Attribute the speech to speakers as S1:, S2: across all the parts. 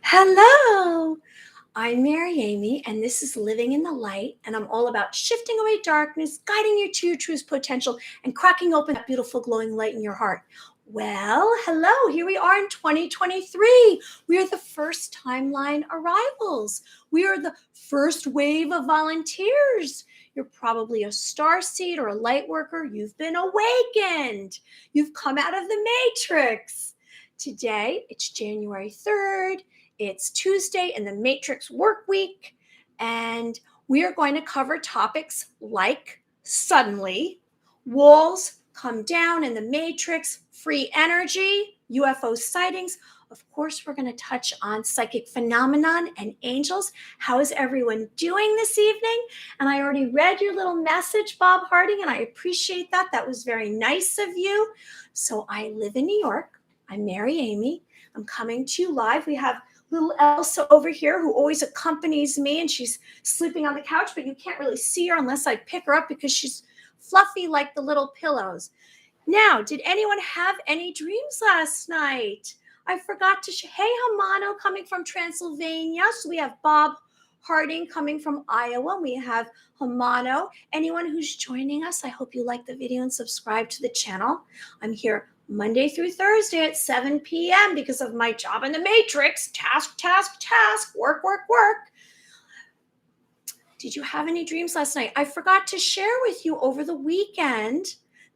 S1: Hello, I'm Mary Amy, and this is Living in the Light. And I'm all about shifting away darkness, guiding you to your truest potential, and cracking open that beautiful glowing light in your heart. Well, hello, here we are in 2023. We are the first timeline arrivals. We are the first wave of volunteers. You're probably a star seed or a light worker. You've been awakened. You've come out of the matrix. Today, it's January 3rd. It's Tuesday in the Matrix work week, and we are going to cover topics like suddenly, walls come down in the Matrix, free energy, UFO sightings. Of course, we're going to touch on psychic phenomenon and angels. How is everyone doing this evening? And I already read your little message, Bob Harding, and I appreciate that. That was very nice of you. So I live in New York. I'm Mary Amy. I'm coming to you live. We have little Elsa over here who always accompanies me, and she's sleeping on the couch, but you can't really see her unless I pick her up because she's fluffy like the little pillows. Now, did anyone have any dreams last night? I forgot to hey, Hamano coming from Transylvania. So we have Bob Harding coming from Iowa. We have Hamano. Anyone who's joining us, I hope you like the video and subscribe to the channel. I'm here Monday through Thursday at 7 p.m. because of my job in the Matrix. Task, work. Did you have any dreams last night? I forgot to share with you over the weekend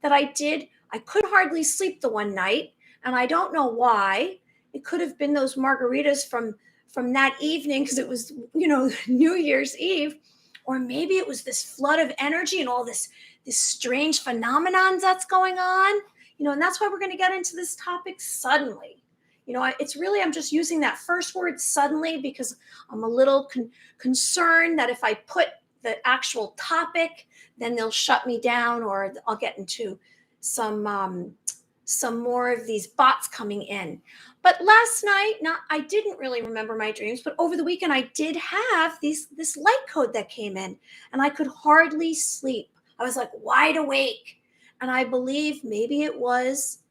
S1: that I could hardly sleep the one night, and I don't know why. It could have been those margaritas from that evening because it was, New Year's Eve, or maybe it was this flood of energy and all this strange phenomenon that's going on. And that's why we're going to get into this topic suddenly. I'm just using that first word suddenly because I'm a little concerned that if I put the actual topic, then they'll shut me down or I'll get into some more of these bots coming in. But last night, I didn't really remember my dreams, but over the weekend I did have this light code that came in and I could hardly sleep. I was like wide awake. And I believe maybe it was,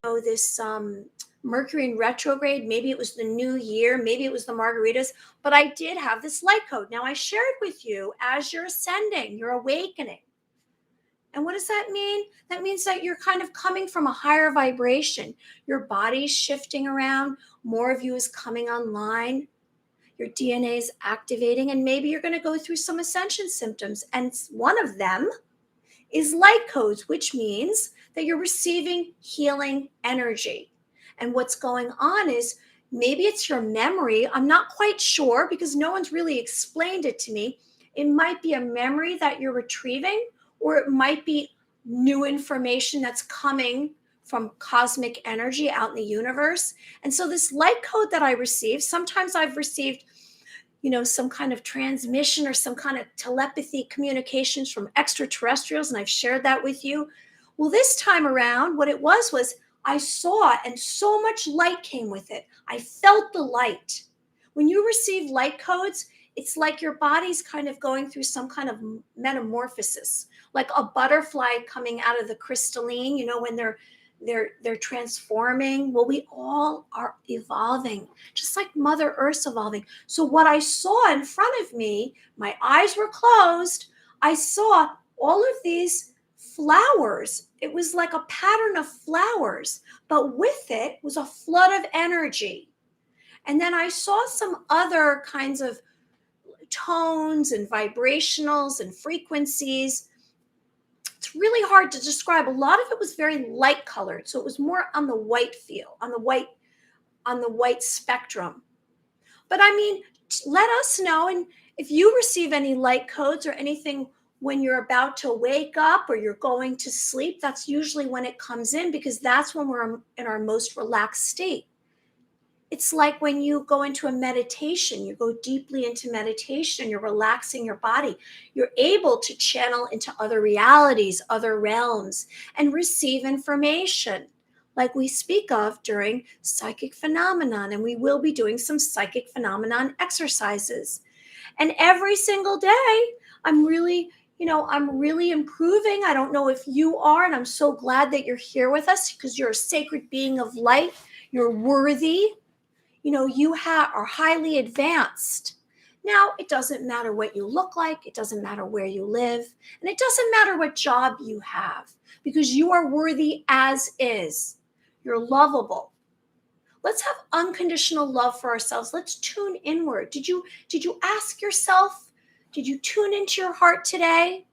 S1: this Mercury in retrograde. Maybe it was the new year. Maybe it was the margaritas. But I did have this light code. Now, I shared with you as you're ascending, you're awakening. And what does that mean? That means that you're kind of coming from a higher vibration. Your body's shifting around. More of you is coming online. Your DNA is activating. And maybe you're going to go through some ascension symptoms. And one of them is light codes, which means that you're receiving healing energy. And what's going on is maybe it's your memory. I'm not quite sure because no one's really explained it to me. It might be a memory that you're retrieving, or it might be new information that's coming from cosmic energy out in the universe. And so this light code that I received, sometimes I've received some kind of transmission or some kind of telepathy communications from extraterrestrials, and I've shared that with you. Well, this time around, what it was I saw, and so much light came with it. I felt the light. When you receive light codes, it's like your body's kind of going through some kind of metamorphosis, like a butterfly coming out of the crystalline, when they're transforming. Well, we all are evolving, just like Mother Earth's evolving. So what I saw in front of me, my eyes were closed. I saw all of these flowers. It was like a pattern of flowers, but with it was a flood of energy. And then I saw some other kinds of tones and vibrationals and frequencies. It's really hard to describe. A lot of it was very light colored, so it was more on the white feel, on the white spectrum. But I mean, let us know, and if you receive any light codes or anything when you're about to wake up or you're going to sleep, that's usually when it comes in, because that's when we're in our most relaxed state. It's like when you go into a meditation, you go deeply into meditation, you're relaxing your body. You're able to channel into other realities, other realms, and receive information like we speak of during psychic phenomenon. And we will be doing some psychic phenomenon exercises. And every single day, I'm really improving. I don't know if you are, and I'm so glad that you're here with us because you're a sacred being of light. You're worthy. You are highly advanced. Now, it doesn't matter what you look like, it doesn't matter where you live, and it doesn't matter what job you have, because you are worthy as is. You're lovable. Let's have unconditional love for ourselves. Let's tune inward. Did you ask yourself, did you tune into your heart today?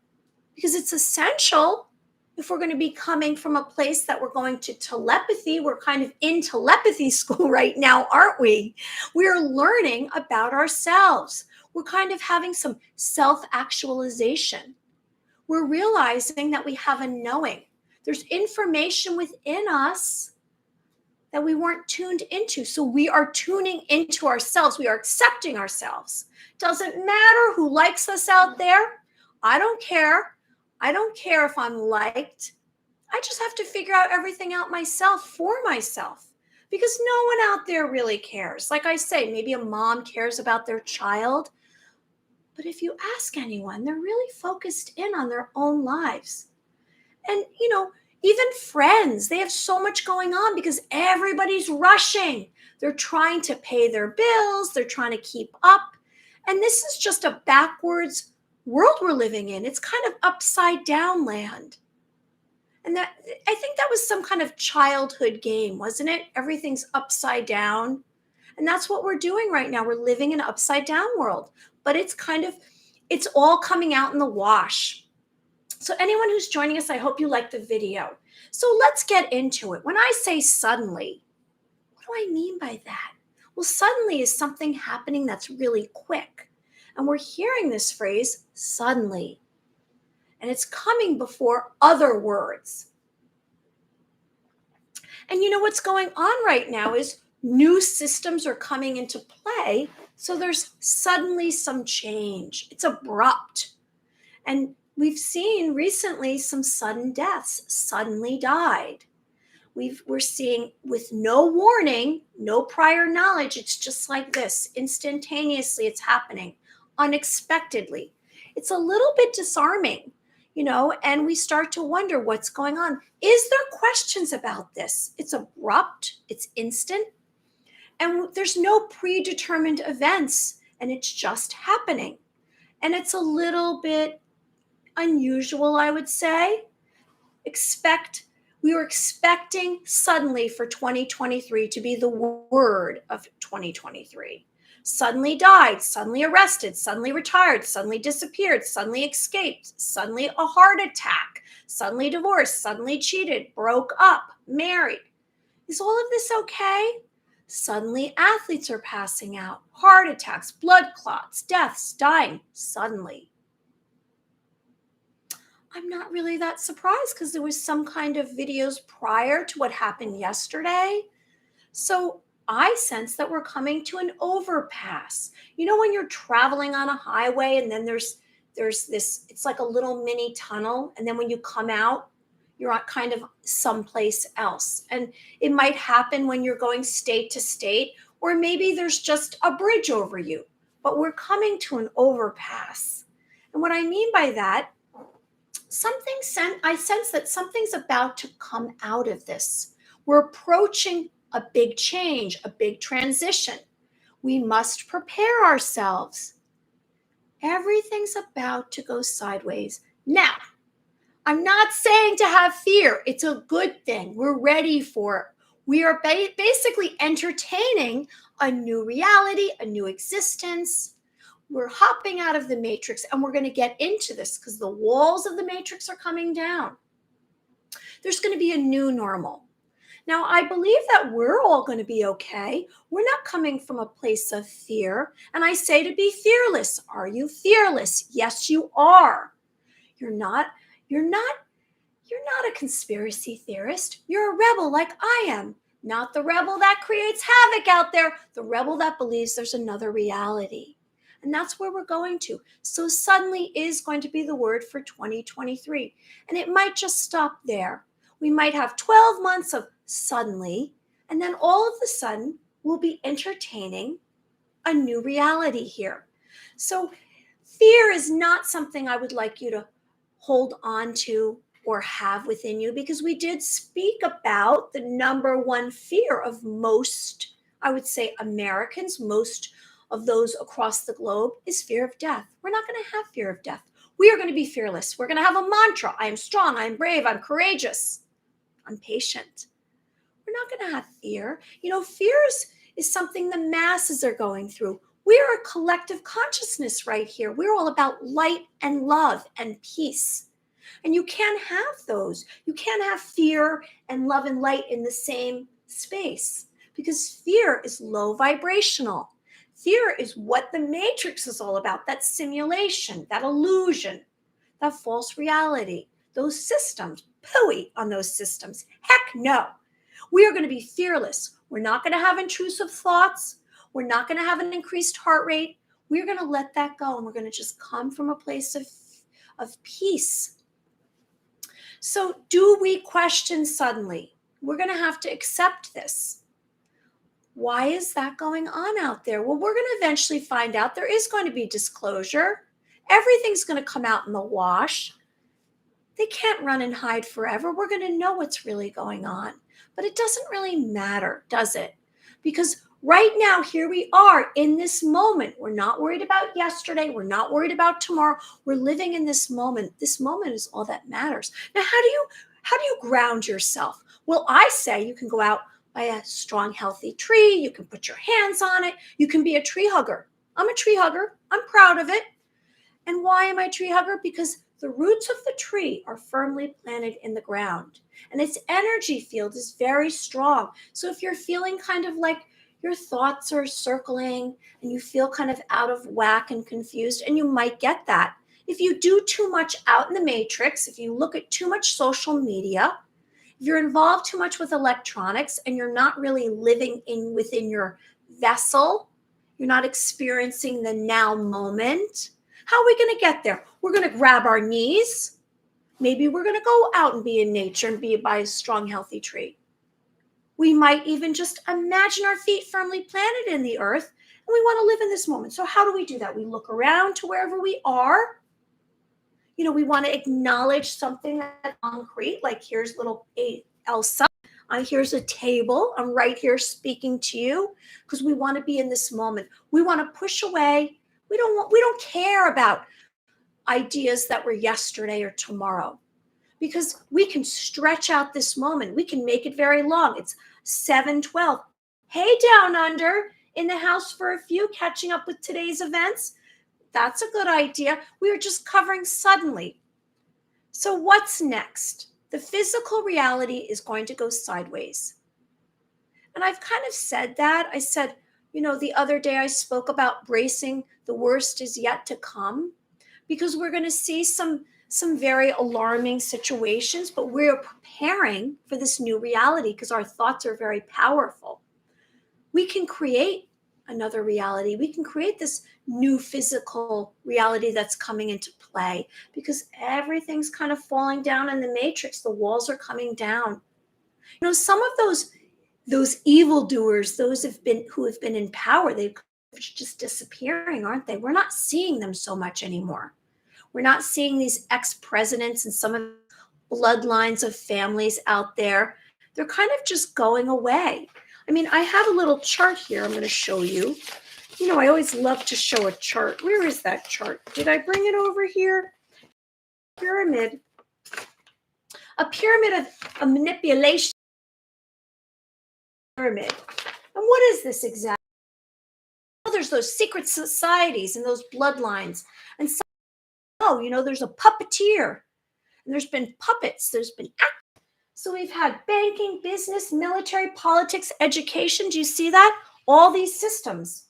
S1: Because it's essential. If we're going to be coming from a place that we're going to telepathy, we're kind of in telepathy school right now, aren't we? We're learning about ourselves. We're kind of having some self-actualization. We're realizing that we have a knowing. There's information within us that we weren't tuned into. So we are tuning into ourselves. We are accepting ourselves. Doesn't matter who likes us out there. I don't care. I don't care if I'm liked. I just have to figure out everything out myself for myself, because no one out there really cares. Like I say, maybe a mom cares about their child, but if you ask anyone, they're really focused in on their own lives. And, even friends, they have so much going on because everybody's rushing. They're trying to pay their bills, they're trying to keep up. And this is just a backwards world we're living in. It's kind of upside down land. And that, I think that was some kind of childhood game, wasn't it? Everything's upside down. And that's what we're doing right now. We're living in an upside down world. But it's all coming out in the wash. So anyone who's joining us, I hope you like the video. So let's get into it. When I say suddenly, what do I mean by that? Well, suddenly is something happening that's really quick. And we're hearing this phrase, suddenly. And it's coming before other words. And what's going on right now is new systems are coming into play. So there's suddenly some change. It's abrupt. And we've seen recently some sudden deaths, suddenly died. We're seeing, with no warning, no prior knowledge, it's just like this. Instantaneously, it's happening, unexpectedly. It's a little bit disarming, and we start to wonder what's going on. Is there questions about this? It's abrupt, it's instant, and there's no predetermined events, and it's just happening. And it's a little bit unusual, I would say. We were expecting suddenly for 2023 to be the word of 2023. Suddenly died, suddenly arrested, suddenly retired, suddenly disappeared, suddenly escaped, suddenly a heart attack, suddenly divorced, suddenly cheated, broke up, married. Is all of this okay? Suddenly athletes are passing out, heart attacks, blood clots, deaths, dying, suddenly. I'm not really that surprised because there was some kind of videos prior to what happened yesterday. So I sense that we're coming to an overpass. When you're traveling on a highway and then there's this, it's like a little mini tunnel. And then when you come out, you're at kind of someplace else. And it might happen when you're going state to state, or maybe there's just a bridge over you. But we're coming to an overpass. And what I mean by that, I sense that something's about to come out of this. We're approaching a big change, a big transition. We must prepare ourselves. Everything's about to go sideways. Now, I'm not saying to have fear. It's a good thing. We're ready for it. We are basically entertaining a new reality, a new existence. We're hopping out of the matrix, and we're going to get into this because the walls of the matrix are coming down. There's going to be a new normal. Now, I believe that we're all going to be okay. We're not coming from a place of fear. And I say to be fearless. Are you fearless? Yes, you are. You're not a conspiracy theorist. You're a rebel like I am. Not the rebel that creates havoc out there, the rebel that believes there's another reality. And that's where we're going to. So suddenly is going to be the word for 2023. And it might just stop there. We might have 12 months of suddenly, and then all of a sudden we'll be entertaining a new reality here. So fear is not something I would like you to hold on to or have within you, because we did speak about the number one fear of most, I would say Americans, most of those across the globe, is fear of death. We're not going to have fear of death. We are going to be fearless. We're going to have a mantra. I am strong. I am brave. I'm courageous. I'm patient. We're not going to have fear. Fear is something the masses are going through. We're a collective consciousness right here. We're all about light and love and peace. And you can't have those. You can't have fear and love and light in the same space because fear is low vibrational. Fear is what the matrix is all about, that simulation, that illusion, that false reality, those systems. Pooey on those systems. Heck no. We are going to be fearless. We're not going to have intrusive thoughts. We're not going to have an increased heart rate. We're going to let that go, and we're going to just come from a place of peace. So do we question suddenly? We're going to have to accept this. Why is that going on out there? Well, we're going to eventually find out. There is going to be disclosure. Everything's going to come out in the wash. They can't run and hide forever. We're going to know what's really going on. But it doesn't really matter, does it? Because right now, here we are in this moment. We're not worried about yesterday. We're not worried about tomorrow. We're living in this moment. This moment is all that matters. Now, how do you ground yourself? Well, I say you can go out by a strong, healthy tree. You can put your hands on it. You can be a tree hugger. I'm a tree hugger. I'm proud of it. And why am I a tree hugger? Because the roots of the tree are firmly planted in the ground, and its energy field is very strong. So if you're feeling kind of like your thoughts are circling and you feel kind of out of whack and confused, and you might get that. If you do too much out in the matrix, if you look at too much social media, if you're involved too much with electronics and you're not really living within your vessel, you're not experiencing the now moment. How are we going to get there? We're going to grab our knees. Maybe we're going to go out and be in nature and be by a strong, healthy tree. We might even just imagine our feet firmly planted in the earth, and we want to live in this moment. So how do we do that? We look around to wherever we are. We want to acknowledge something that's concrete, like here's little Elsa. Here's a table. I'm right here speaking to you because we want to be in this moment. We want to push away. We don't care about ideas that were yesterday or tomorrow because we can stretch out this moment. We can make it very long. It's 7:12. Hey, down under in the house for a few, catching up with today's events. That's a good idea. We are just covering suddenly. So what's next? The physical reality is going to go sideways. And I've kind of said that. I said, the other day I spoke about bracing. The worst is yet to come because we're going to see some very alarming situations, but we're preparing for this new reality because our thoughts are very powerful. We can create another reality. We can create this new physical reality that's coming into play because everything's kind of falling down in the matrix. The walls are coming down. Some of those evildoers, those who have been in power, they're just disappearing, aren't they? We're not seeing them so much anymore. We're not seeing these ex-presidents and some of the bloodlines of families out there. They're kind of just going away. I have a little chart here I'm going to show you. I always love to show a chart. Where is that chart? Did I bring it over here? Pyramid. A pyramid of a manipulation. Pyramid. And what is this exactly? There's those secret societies and those bloodlines. And there's a puppeteer. And there's been puppets. There's been actors. So we've had banking, business, military, politics, education. Do you see that? All these systems.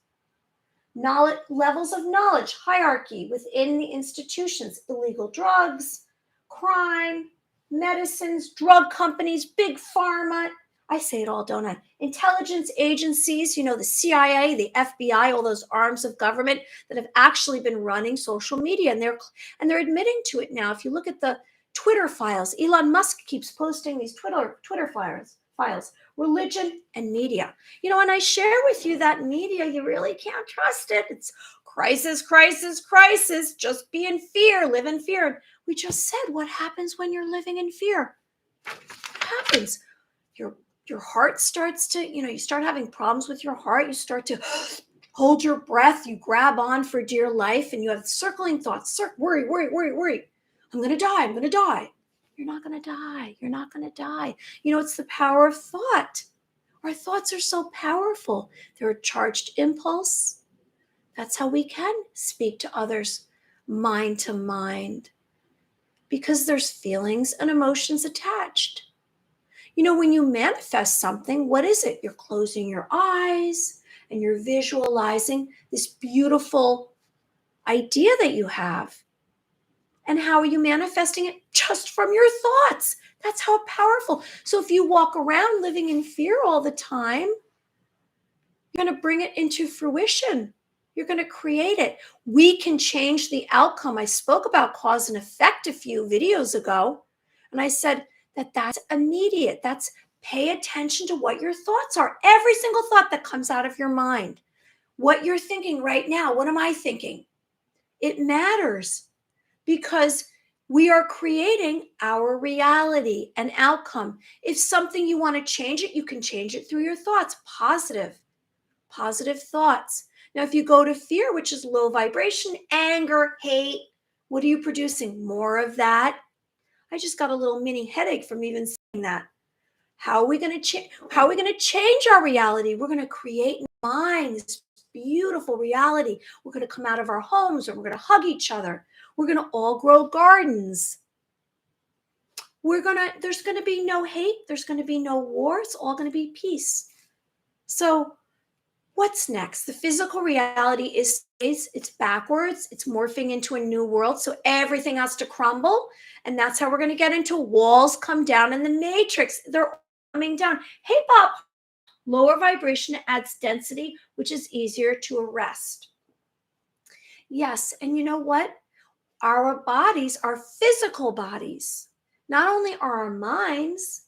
S1: Knowledge, levels of knowledge, hierarchy within the institutions, illegal drugs, crime, medicines, drug companies, big pharma. I say it all, don't I? Intelligence agencies, the CIA, the FBI, all those arms of government that have actually been running social media, and they're admitting to it now. If you look at the Twitter files, Elon Musk keeps posting these Twitter files, religion and media. And I share with you that media, you really can't trust it. It's crisis, crisis, crisis. Just be in fear, live in fear. We just said, what happens when you're living in fear? What happens? Your Your heart starts to, you start having problems with your heart. You start to hold your breath. You grab on for dear life and you have circling thoughts, worry, worry, worry, worry. I'm going to die. I'm going to die. You're not going to die. You're not going to die. It's the power of thought. Our thoughts are so powerful. They're a charged impulse. That's how we can speak to others mind to mind, because there's feelings and emotions attached. When you manifest something, what is it? You're closing your eyes and you're visualizing this beautiful idea that you have. And how are you manifesting it? Just from your thoughts. That's how powerful. So if you walk around living in fear all the time, you're going to bring it into fruition. You're going to create it. We can change the outcome. I spoke about cause and effect a few videos ago, and I said that's immediate. That's pay attention to what your thoughts are. Every single thought that comes out of your mind, what you're thinking right now. What am I thinking? It matters, because we are creating our reality and outcome. If something you want to change it, you can change it through your thoughts. Positive thoughts. Now, if you go to fear, which is low vibration, anger, hate, what are you producing? More of that. I just got a little mini headache from even saying that. How are we going to change? How are we going to change our reality? We're going to create in mind this beautiful reality. We're going to come out of our homes and we're going to hug each other. We're going to all grow gardens. There's going to be no hate. There's going to be no war. It's all going to be peace. So what's next? The physical reality it's backwards. It's morphing into a new world. So everything has to crumble. And that's how we're going to get into walls come down in the matrix. They're coming down. Hey, Bob, lower vibration adds density, which is easier to arrest. Yes. And you know what? Our bodies are physical bodies. Not only are our minds,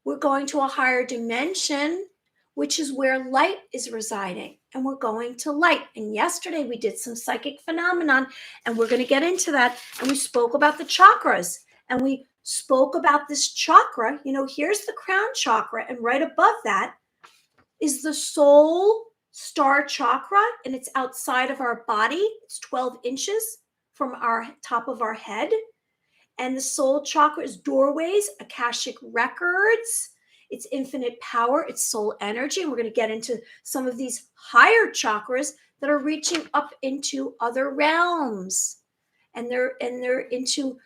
S1: we're going to a higher dimension, which is where light is residing, and we're going to light. And yesterday we did some psychic phenomenon, and we're going to get into that. And we spoke about the chakras, and we spoke about this chakra. Here's the crown chakra, and right above that is the soul star chakra, and it's outside of our body. It's 12 inches from our top of our head. And the soul chakra is doorways, Akashic records, it's infinite power, it's soul energy. And we're going to get into some of these higher chakras that are reaching up into other realms. And they're into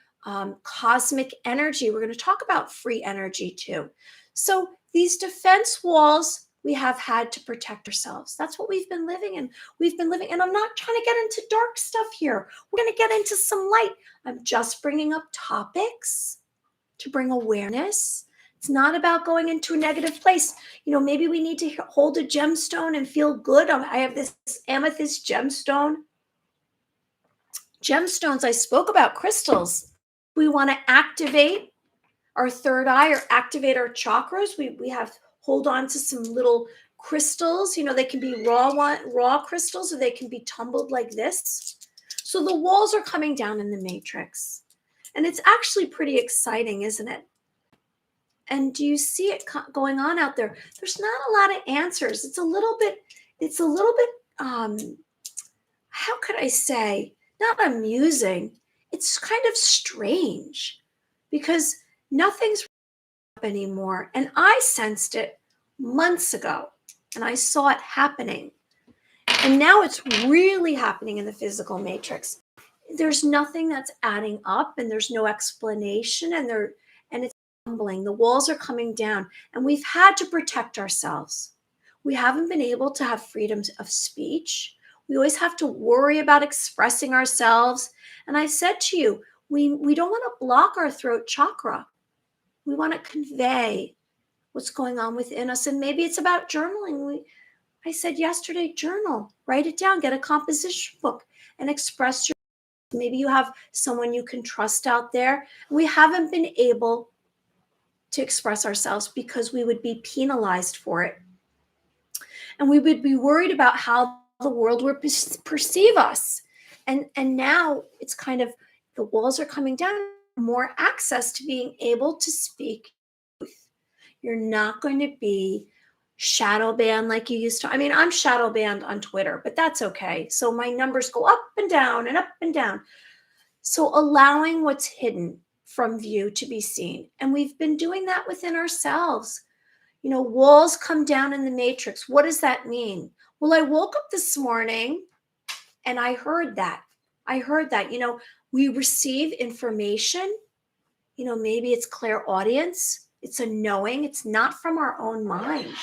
S1: cosmic energy. We're going to talk about free energy too. So these defense walls, we have had to protect ourselves. That's what we've been living in. And I'm not trying to get into dark stuff here. We're going to get into some light. I'm just bringing up topics to bring awareness. It's not about going into a negative place. Maybe we need to hold a gemstone and feel good. I have this amethyst gemstone. Gemstones, I spoke about crystals. We want to activate our third eye or activate our chakras. We have hold on to some little crystals. They can be raw crystals, or they can be tumbled like this. So the walls are coming down in the matrix. And it's actually pretty exciting, isn't it? And do you see it going on out there? There's not a lot of answers. It's a little bit, how could I say, not amusing. It's kind of strange, because nothing's anymore. And I sensed it months ago, and I saw it happening. And now it's really happening in the physical matrix. There's nothing that's adding up, and there's no explanation, and it's crumbling. The walls are coming down, and we've had to protect ourselves. We haven't been able to have freedom of speech. We always have to worry about expressing ourselves. And I said to you, we don't want to block our throat chakra. We want to convey what's going on within us. And maybe it's about journaling. I said yesterday, journal, write it down, get a composition book and express your. Maybe you have someone you can trust out there. We haven't been able to express ourselves because we would be penalized for it. And we would be worried about how the world would perceive us. And now it's kind of, the walls are coming down, more access to being able to speak. You're not going to be shadow banned like you used to. I mean, I'm shadow banned on Twitter, but that's okay. So my numbers go up and down and up and down. So allowing what's hidden from view to be seen. And we've been doing that within ourselves. Walls come down in the matrix. What does that mean? Well, I woke up this morning and I heard that. We receive information. Maybe it's clairaudience. It's a knowing. It's not from our own mind.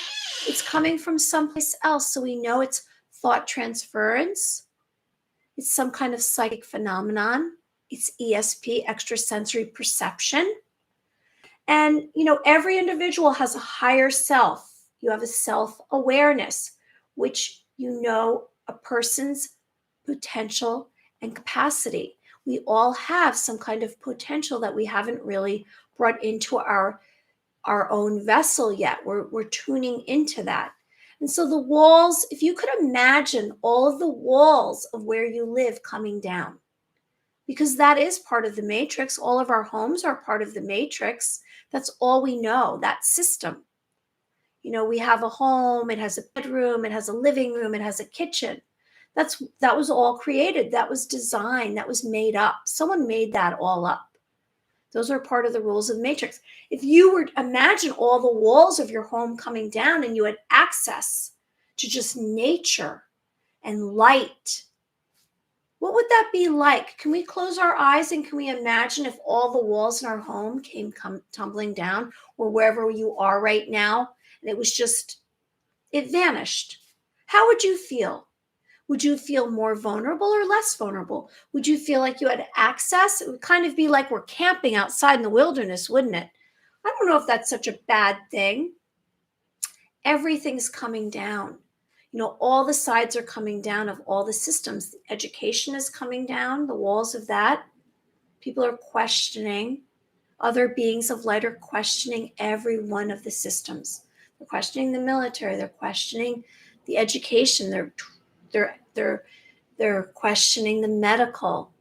S1: It's coming from someplace else. So we know it's thought transference. It's some kind of psychic phenomenon. It's ESP, extrasensory perception. And, every individual has a higher self. You have a self-awareness, which a person's potential and capacity. We all have some kind of potential that we haven't really brought into our own vessel yet. We're tuning into that. And so the walls, if you could imagine all of the walls of where you live coming down, because that is part of the matrix. All of our homes are part of the matrix. That's all we know, that system. We have a home, it has a bedroom, it has a living room, it has a kitchen. That was all created. That was designed. That was made up. Someone made that all up. Those are part of the rules of the matrix. If you were to imagine all the walls of your home coming down and you had access to just nature and light, what would that be like? Can we close our eyes and can we imagine if all the walls in our home came tumbling down, or wherever you are right now, and it vanished? How would you feel? Would you feel more vulnerable or less vulnerable? Would you feel like you had access? It would kind of be like we're camping outside in the wilderness, wouldn't it? I don't know if that's such a bad thing. Everything's coming down. All the sides are coming down of all the systems. Education is coming down, the walls of that. People are questioning. Other beings of light are questioning every one of the systems. They're questioning the military. They're questioning the education. They're questioning the medical.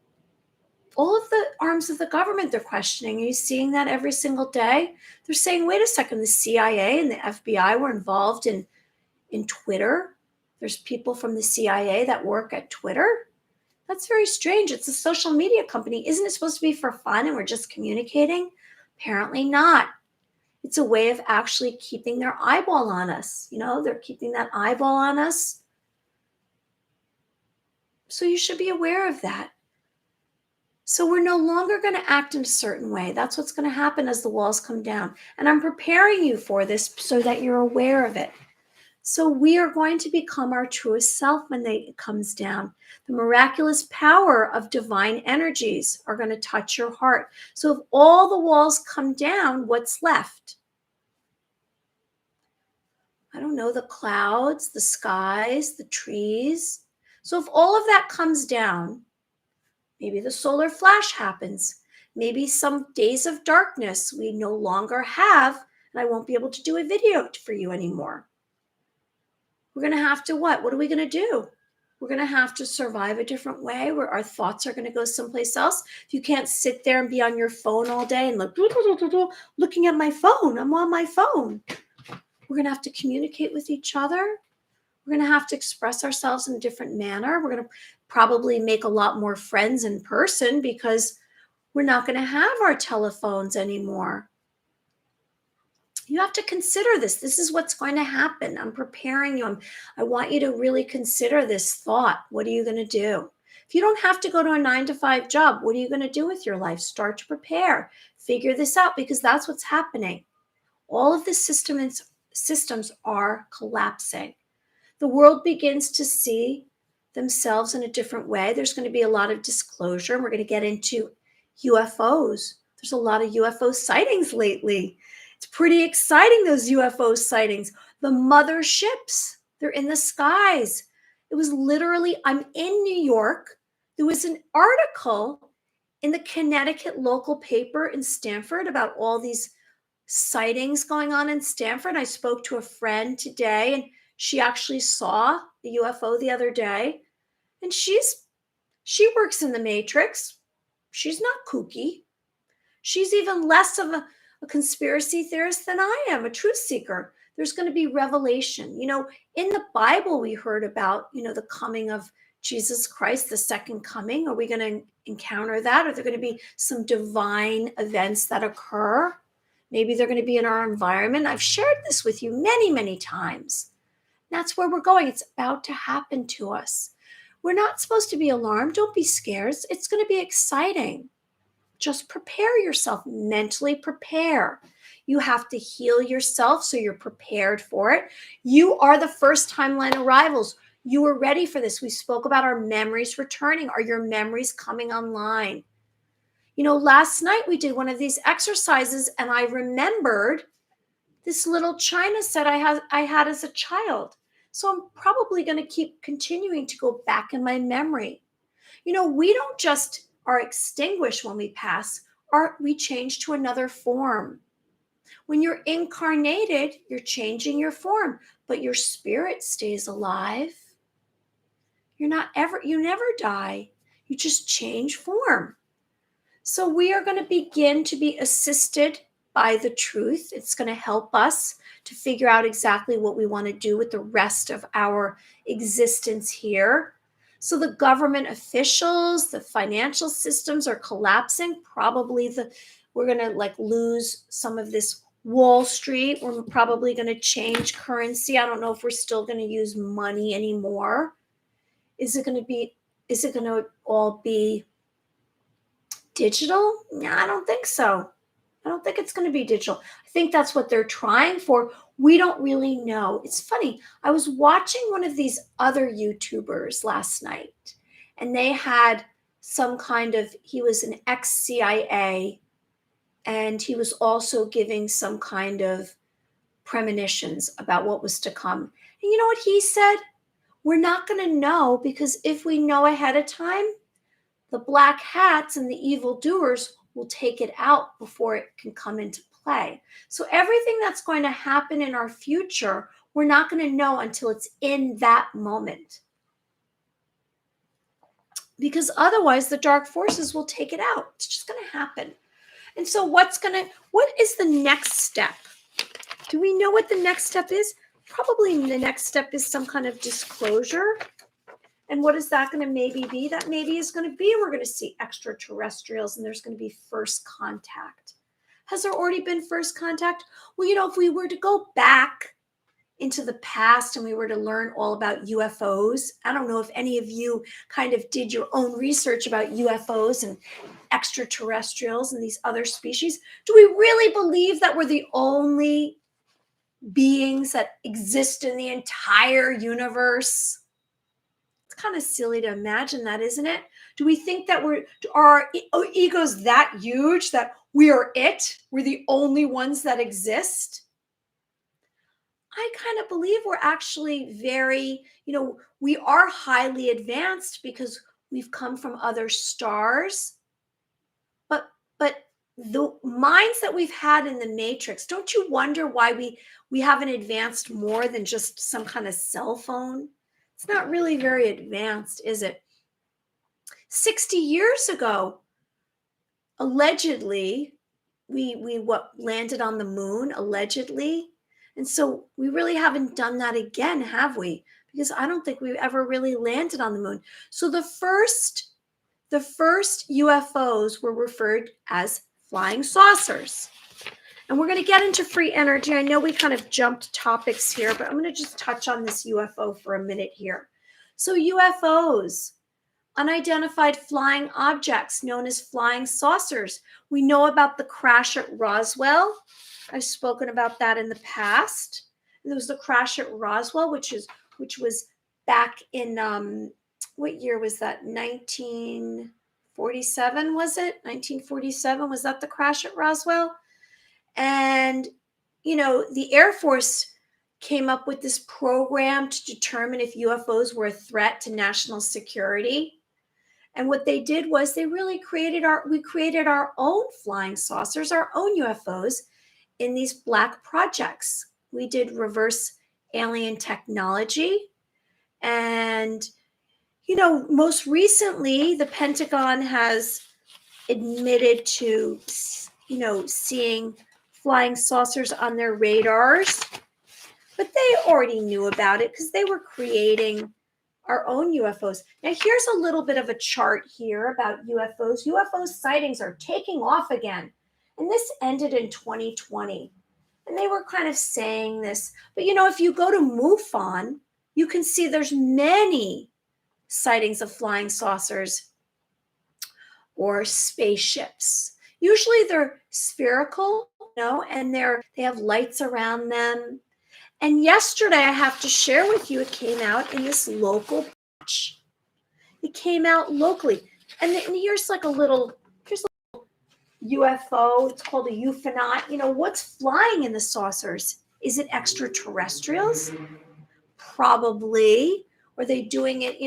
S1: All of the arms of the government they're questioning. Are you seeing that every single day? They're saying, wait a second, the CIA and the FBI were involved in Twitter. There's people from the CIA that work at Twitter. That's very strange. It's a social media company. Isn't it supposed to be for fun and we're just communicating? Apparently not. It's a way of actually keeping their eyeball on us. They're keeping that eyeball on us. So you should be aware of that. So we're no longer going to act in a certain way. That's what's going to happen as the walls come down. And I'm preparing you for this so that you're aware of it. So we are going to become our truest self when it comes down. The miraculous power of divine energies are going to touch your heart. So if all the walls come down, what's left? I don't know, the clouds, the skies, the trees. So if all of that comes down, maybe the solar flash happens. Maybe some days of darkness we no longer have, and I won't be able to do a video for you anymore. We're going to have to what? What are we going to do? We're going to have to survive a different way where our thoughts are going to go someplace else. If you can't sit there and be on your phone all day and looking at my phone, I'm on my phone. We're going to have to communicate with each other. We're going to have to express ourselves in a different manner. We're going to probably make a lot more friends in person because we're not going to have our telephones anymore. You have to consider this. This is what's going to happen. I'm preparing you. I want you to really consider this thought. What are you going to do? If you don't have to go to a 9-to-5 job, what are you going to do with your life? Start to prepare. Figure this out because that's what's happening. All of the systems are collapsing. The world begins to see themselves in a different way. There's going to be a lot of disclosure. We're going to get into UFOs. There's a lot of UFO sightings lately. It's pretty exciting, those UFO sightings. The motherships, they're in the skies. It was literally, I'm in New York. There was an article in the Connecticut local paper in Stamford about all these sightings going on in Stamford. I spoke to a friend today, and she actually saw the UFO the other day. And she works in the Matrix. She's not kooky. She's even less of a conspiracy theorist than I am, a truth seeker. There's going to be revelation. In the Bible, we heard about, the coming of Jesus Christ, the second coming. Are we going to encounter that? Are there going to be some divine events that occur? Maybe they're going to be in our environment. I've shared this with you many, many times. That's where we're going. It's about to happen to us. We're not supposed to be alarmed. Don't be scared. It's going to be exciting. Just prepare yourself, mentally prepare. You have to heal yourself so you're prepared for it. You are the first timeline arrivals. You are ready for this. We spoke about our memories returning. Are your memories coming online? Last night we did one of these exercises and I remembered this little china set I had as a child. So I'm probably going to keep continuing to go back in my memory. We don't just are extinguished when we pass, we change to another form. When you're incarnated, you're changing your form, but your spirit stays alive. You never die. You just change form. So we are going to begin to be assisted by the truth. It's going to help us to figure out exactly what we want to do with the rest of our existence here. So the government officials, the financial systems are collapsing. Probably we're going to lose some of this Wall Street. We're probably going to change currency. I don't know if we're still going to use money anymore. Is it going to all be digital? No, I don't think so. I don't think it's going to be digital. I think that's what they're trying for. We don't really know. It's funny. I was watching one of these other YouTubers last night, and they had he was an ex-CIA, and he was also giving some kind of premonitions about what was to come. And you know what he said? We're not going to know, because if we know ahead of time, the black hats and the evildoers will take it out before it can come into play. So everything that's going to happen in our future, we're not going to know until it's in that moment. Because otherwise the dark forces will take it out. It's just going to happen. And so what is the next step? Do we know what the next step is? Probably the next step is some kind of disclosure. And what is that going to maybe be? That maybe is going to be we're going to see extraterrestrials and there's going to be first contact. Has there already been first contact? Well, if we were to go back into the past and we were to learn all about UFOs, I don't know if any of you kind of did your own research about UFOs and extraterrestrials and these other species. Do we really believe that we're the only beings that exist in the entire universe? It's kind of silly to imagine that, isn't it? Do we think that our ego's that huge that we are it? We're the only ones that exist? I kind of believe we're actually very, we are highly advanced because we've come from other stars. But the minds that we've had in the Matrix, don't you wonder why we haven't advanced more than just some kind of cell phone? It's not really very advanced, is it? 60 years ago, allegedly, we landed on the moon, allegedly. And so we really haven't done that again, have we? Because I don't think we've ever really landed on the moon. So the first UFOs were referred as flying saucers. And we're going to get into free energy. I know we kind of jumped topics here, but I'm going to just touch on this UFO for a minute here. So UFOs, unidentified flying objects known as flying saucers. We know about the crash at Roswell. I've spoken about that in the past. There was the crash at Roswell, which was back in, what year was that? 1947, was it? 1947, was that the crash at Roswell? And, the Air Force came up with this program to determine if UFOs were a threat to national security. And what they did was they really created our own flying saucers, our own UFOs in these black projects. We did reverse alien technology. And, most recently, the Pentagon has admitted to, seeing flying saucers on their radars, but they already knew about it because they were creating our own UFOs. Now, here's a little bit of a chart here about UFOs. UFO sightings are taking off again, and this ended in 2020. And they were kind of saying this, but if you go to MUFON, you can see there's many sightings of flying saucers or spaceships. Usually they're spherical, and they have lights around them. And yesterday, I have to share with you, it came out in this local patch. It came out locally. And here's a little UFO. It's called a UFOnaut. What's flying in the saucers? Is it extraterrestrials? Probably. Are they doing it,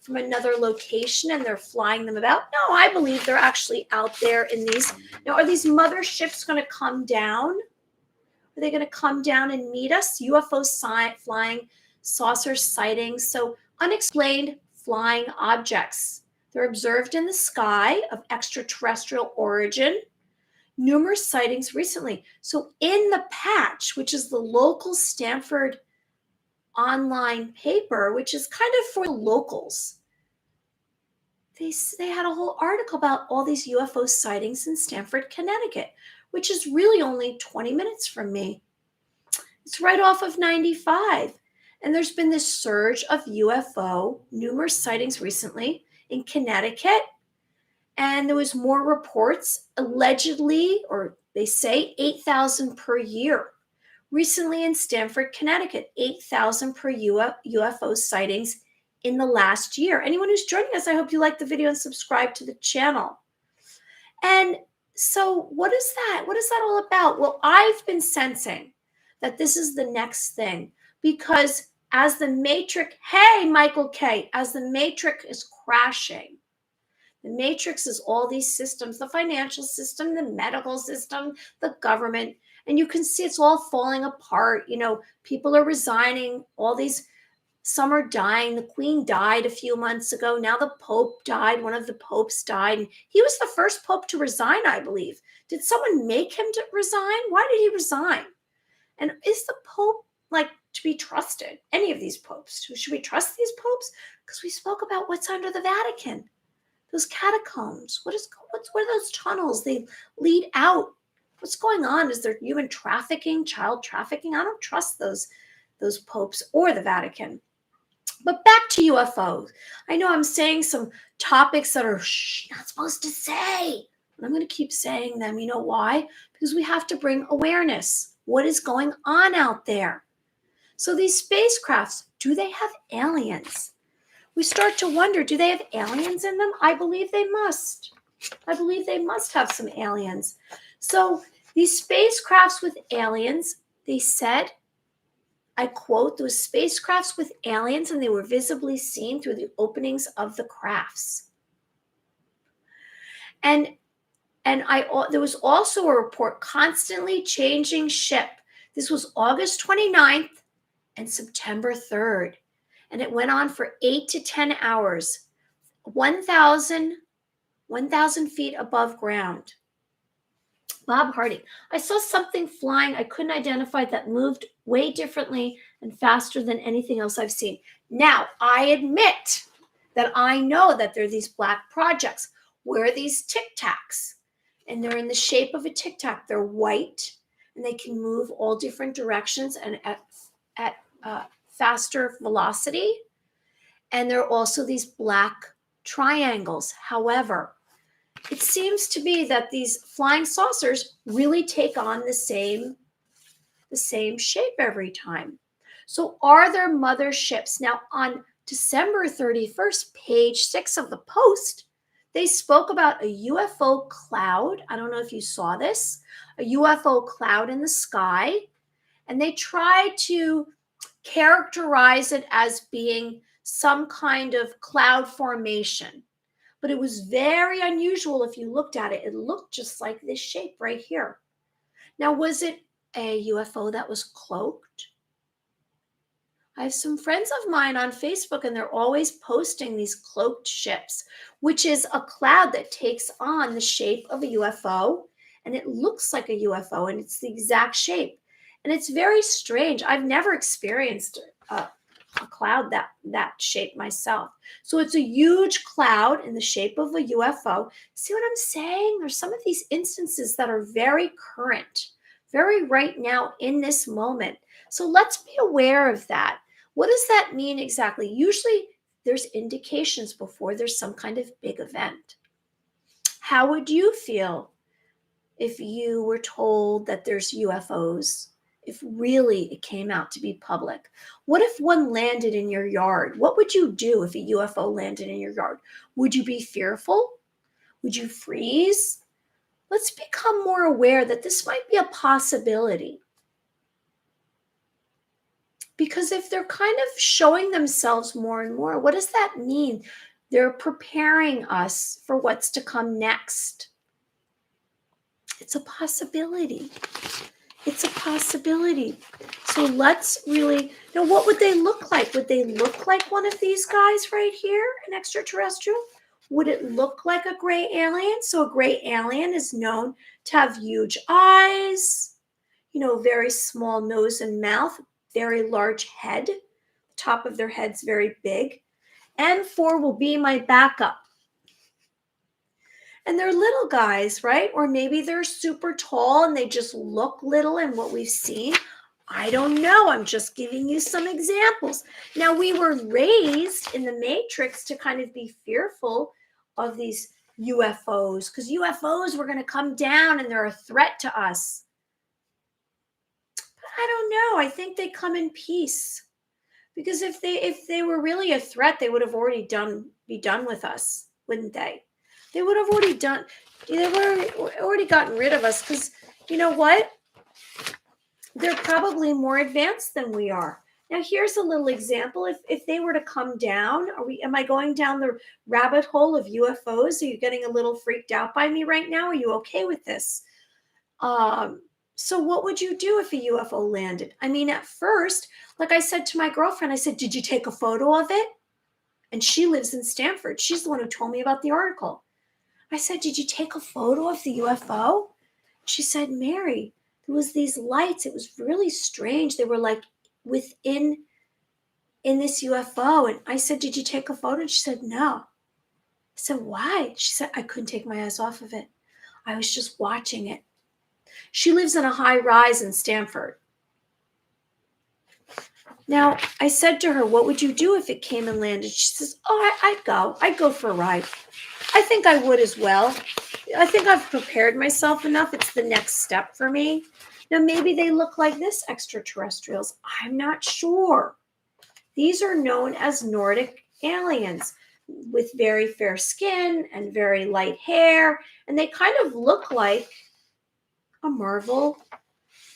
S1: from another location and they're flying them about? No, I believe they're actually out there in these. Now, are these motherships going to come down? Are they going to come down and meet us? UFO flying saucer sightings. So unexplained flying objects. They're observed in the sky of extraterrestrial origin. Numerous sightings recently. So in the patch, which is the local Stanford online paper, which is kind of for locals, they had a whole article about all these UFO sightings in Stamford, Connecticut, which is really only 20 minutes from me. It's right off of 95. And there's been this surge of UFO, numerous sightings recently in Connecticut. And there was more reports, allegedly, or they say 8,000 per year. Recently in Stamford, Connecticut, 8,000 per UFO sightings in the last year. Anyone who's joining us, I hope you like the video and subscribe to the channel. And so what is that? What is that all about? Well, I've been sensing that this is the next thing, because as the Matrix, hey, Michael K., as the Matrix is crashing, the Matrix is all these systems, the financial system, the medical system, the government, and you can see it's all falling apart. People are resigning, some are dying. The Queen died a few months ago. Now the Pope died. One of the popes died. And he was the first Pope to resign, I believe. Did someone make him to resign? Why did he resign? And is the Pope to be trusted? Any of these popes? Should we trust these popes? Because we spoke about what's under the Vatican. Those catacombs. What are those tunnels? They lead out. What's going on? Is there human trafficking, child trafficking? I don't trust those popes or the Vatican. But back to UFOs. I know I'm saying some topics that are not supposed to say, but I'm going to keep saying them. You know why? Because we have to bring awareness. What is going on out there? So these spacecrafts, do they have aliens? We start to wonder, do they have aliens in them? I believe they must. I believe they must have some aliens. So these spacecrafts with aliens, they said, I quote, there was spacecrafts with aliens and they were visibly seen through the openings of the crafts. And there was also a report, constantly changing ship. This was August 29th and September 3rd. And it went on for 8 to 10 hours, 1,000 feet above ground. Bob Hardy, I saw something flying I couldn't identify that moved way differently and faster than anything else I've seen. Now, I admit that I know that there are these black projects. Where are these Tic Tacs? And they're in the shape of a Tic Tac. They're white, and they can move all different directions and at faster velocity. And there are also these black triangles. However, it seems to be that these flying saucers really take on the same shape every time. So are there mother ships? Now, on December 31st, page 6 of the Post, they spoke about a UFO cloud. I don't know if you saw this, a UFO cloud in the sky. And they tried to characterize it as being some kind of cloud formation. But it was very unusual if you looked at it. It looked just like this shape right here. Now, was it a UFO that was cloaked? I have some friends of mine on Facebook, and they're always posting these cloaked ships, which is a cloud that takes on the shape of a UFO, and it looks like a UFO, and it's the exact shape. And it's very strange. I've never experienced a cloud that shape myself. So it's a huge cloud in the shape of a UFO. See what I'm saying? There's some of these instances that are very current, very right now in this moment. So let's be aware of that. What does that mean exactly? Usually there's indications before there's some kind of big event. How would you feel if you were told that there's UFOs, if really it came out to be public? What if one landed in your yard? What would you do if a UFO landed in your yard? Would you be fearful? Would you freeze? Let's become more aware that this might be a possibility. Because if they're kind of showing themselves more and more, what does that mean? They're preparing us for what's to come next. It's a possibility. It's a possibility. So let's really, now what would they look like? Would they look like one of these guys right here, an extraterrestrial? Would it look like a gray alien? So a gray alien is known to have huge eyes, very small nose and mouth, very large head. The top of their head's very big. N4 will be my backup. And they're little guys, right? Or maybe they're super tall and they just look little in what we've seen. I don't know. I'm just giving you some examples. Now, we were raised in the Matrix to kind of be fearful of these UFOs, because UFOs were going to come down and they're a threat to us. But I don't know. I think they come in peace. Because if they were really a threat, they would have already be done with us, wouldn't they? They would have already gotten rid of us, because you know what? They're probably more advanced than we are. Now, here's a little example. If they were to come down, am I going down the rabbit hole of UFOs? Are you getting a little freaked out by me right now? Are you okay with this? So what would you do if a UFO landed? I mean, at first, like I said to my girlfriend, I said, did you take a photo of it? And she lives in Stanford. She's the one who told me about the article. I said, did you take a photo of the UFO? She said, Mary, there was these lights. It was really strange. They were like in this UFO. And I said, did you take a photo? And she said, no. I said, why? She said, I couldn't take my eyes off of it. I was just watching it. She lives in a high rise in Stanford. Now, I said to her, what would you do if it came and landed? She says, I'd go for a ride. I think I would as well. I think I've prepared myself enough. It's the next step for me. Now, maybe they look like this, extraterrestrials. I'm not sure. These are known as Nordic aliens with very fair skin and very light hair. And they kind of look like a Marvel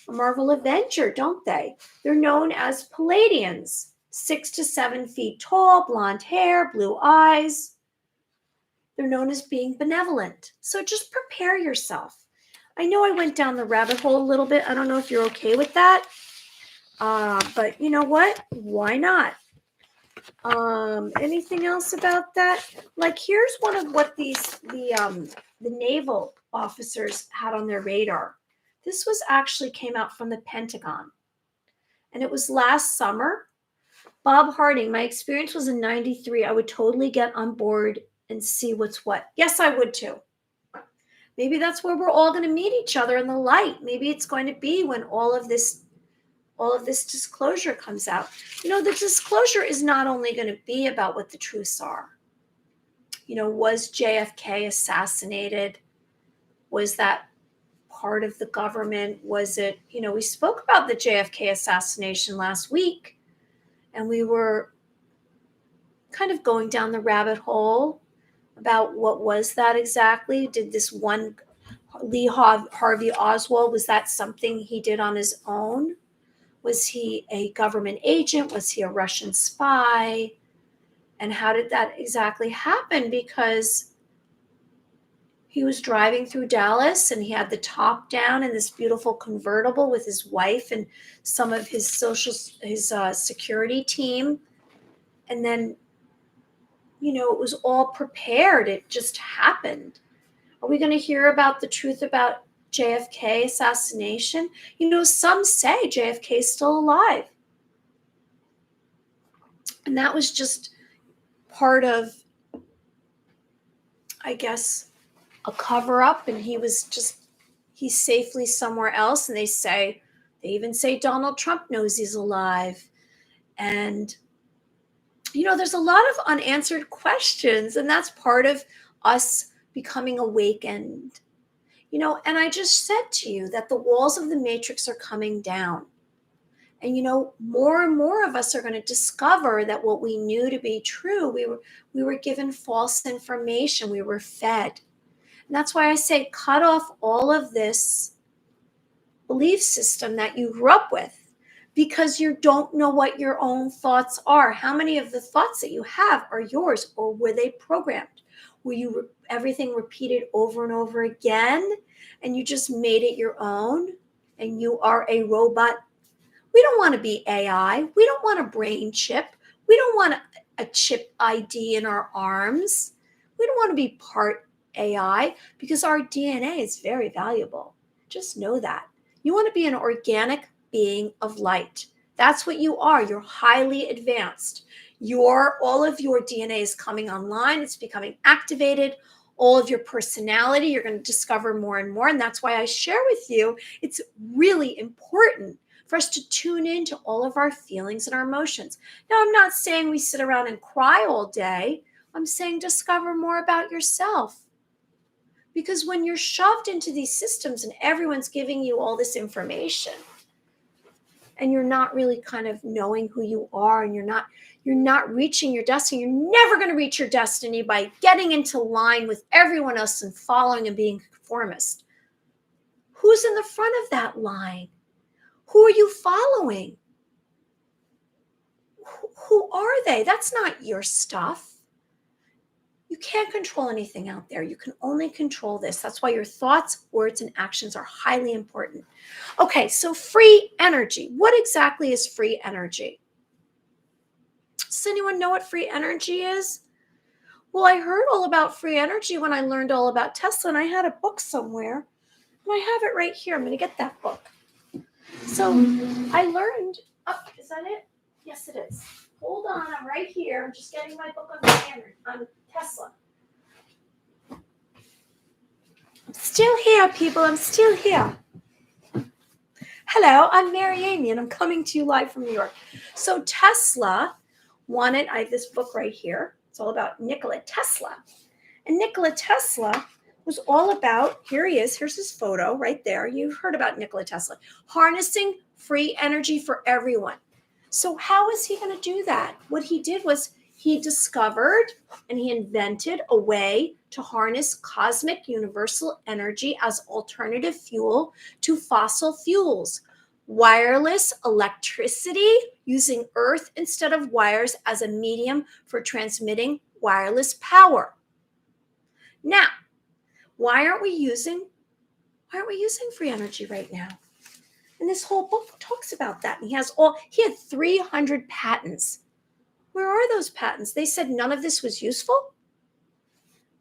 S1: Avenger, don't they? They're known as Palladians, 6 to 7 feet tall, blonde hair, blue eyes. They're known as being benevolent. So just prepare yourself. I know I went down the rabbit hole a little bit. I don't know if you're okay with that. But you know what? Why not? Anything else about that? Like, here's one of what the naval officers had on their radar. This was actually came out from the Pentagon. And it was last summer. Bob Harding, my experience was in 93. I would totally get on board and see what's what. Yes, I would too. Maybe that's where we're all going to meet each other in the light. Maybe it's going to be when all of this disclosure comes out. The disclosure is not only going to be about what the truths are. Was JFK assassinated? Was that part of the government? Was it, we spoke about the JFK assassination last week, and we were kind of going down the rabbit hole about what was that exactly. Did this one Lee Harvey Oswald, was that something he did on his own? Was he a government agent? Was he a Russian spy? And how did that exactly happen? Because he was driving through Dallas and he had the top down in this beautiful convertible with his wife and some of his security team. And then, it was all prepared. It just happened. Are we going to hear about the truth about JFK assassination. You know, some say JFK is still alive. And that was just part of, I guess, a cover up, and he's safely somewhere else. And they even say Donald Trump knows he's alive. And, you know, there's a lot of unanswered questions, and that's part of us becoming awakened. You know, and I just said to you that the walls of the matrix are coming down. And, you know, more and more of us are going to discover that what we knew to be true, we were given false information. We were fed. And that's why I say cut off all of this belief system that you grew up with, because you don't know what your own thoughts are. How many of the thoughts that you have are yours, or were they programmed? Were you everything repeated over and over again, and you just made it your own, and you are a robot? We don't want to be AI. We don't want a brain chip. We don't want a chip ID in our arms. We don't want to be part AI, because our DNA is very valuable. Just know that. You want to be an organic being of light. That's what you are. You're highly advanced. All of your DNA is coming online. It's becoming activated. All of your personality, you're going to discover more and more. And that's why I share with you, it's really important for us to tune into all of our feelings and our emotions. Now, I'm not saying we sit around and cry all day. I'm saying discover more about yourself. Because when you're shoved into these systems and everyone's giving you all this information, and you're not really kind of knowing who you are, and you're not reaching your destiny, you're never going to reach your destiny by getting into line with everyone else and following and being conformist. Who's in the front of that line? Who are you following? Who are they? That's not your stuff. You can't control anything out there. You can only control this. That's why your thoughts, words, and actions are highly important. Okay, so free energy. What exactly is free energy? Does anyone know what free energy is? Well, I heard all about free energy when I learned all about Tesla, and I had a book somewhere, and I have it right here. I'm going to get that book. So I learned, is that it? Yes, it is. Hold on, I'm right here. I'm just getting my book on Tesla. I'm still here, people. I'm still here. Hello, I'm Mary Amy, and I'm coming to you live from New York. So Tesla wanted, I have this book right here. It's all about Nikola Tesla. And Nikola Tesla was all about, here he is, here's his photo right there. You've heard about Nikola Tesla. Harnessing free energy for everyone. So how is he going to do that? What he did was he discovered and he invented a way to harness cosmic universal energy as alternative fuel to fossil fuels. Wireless electricity using earth instead of wires as a medium for transmitting wireless power. Now, why aren't we using free energy right now? And this whole book talks about that. And he had 300 patents. Where are those patents? They said none of this was useful.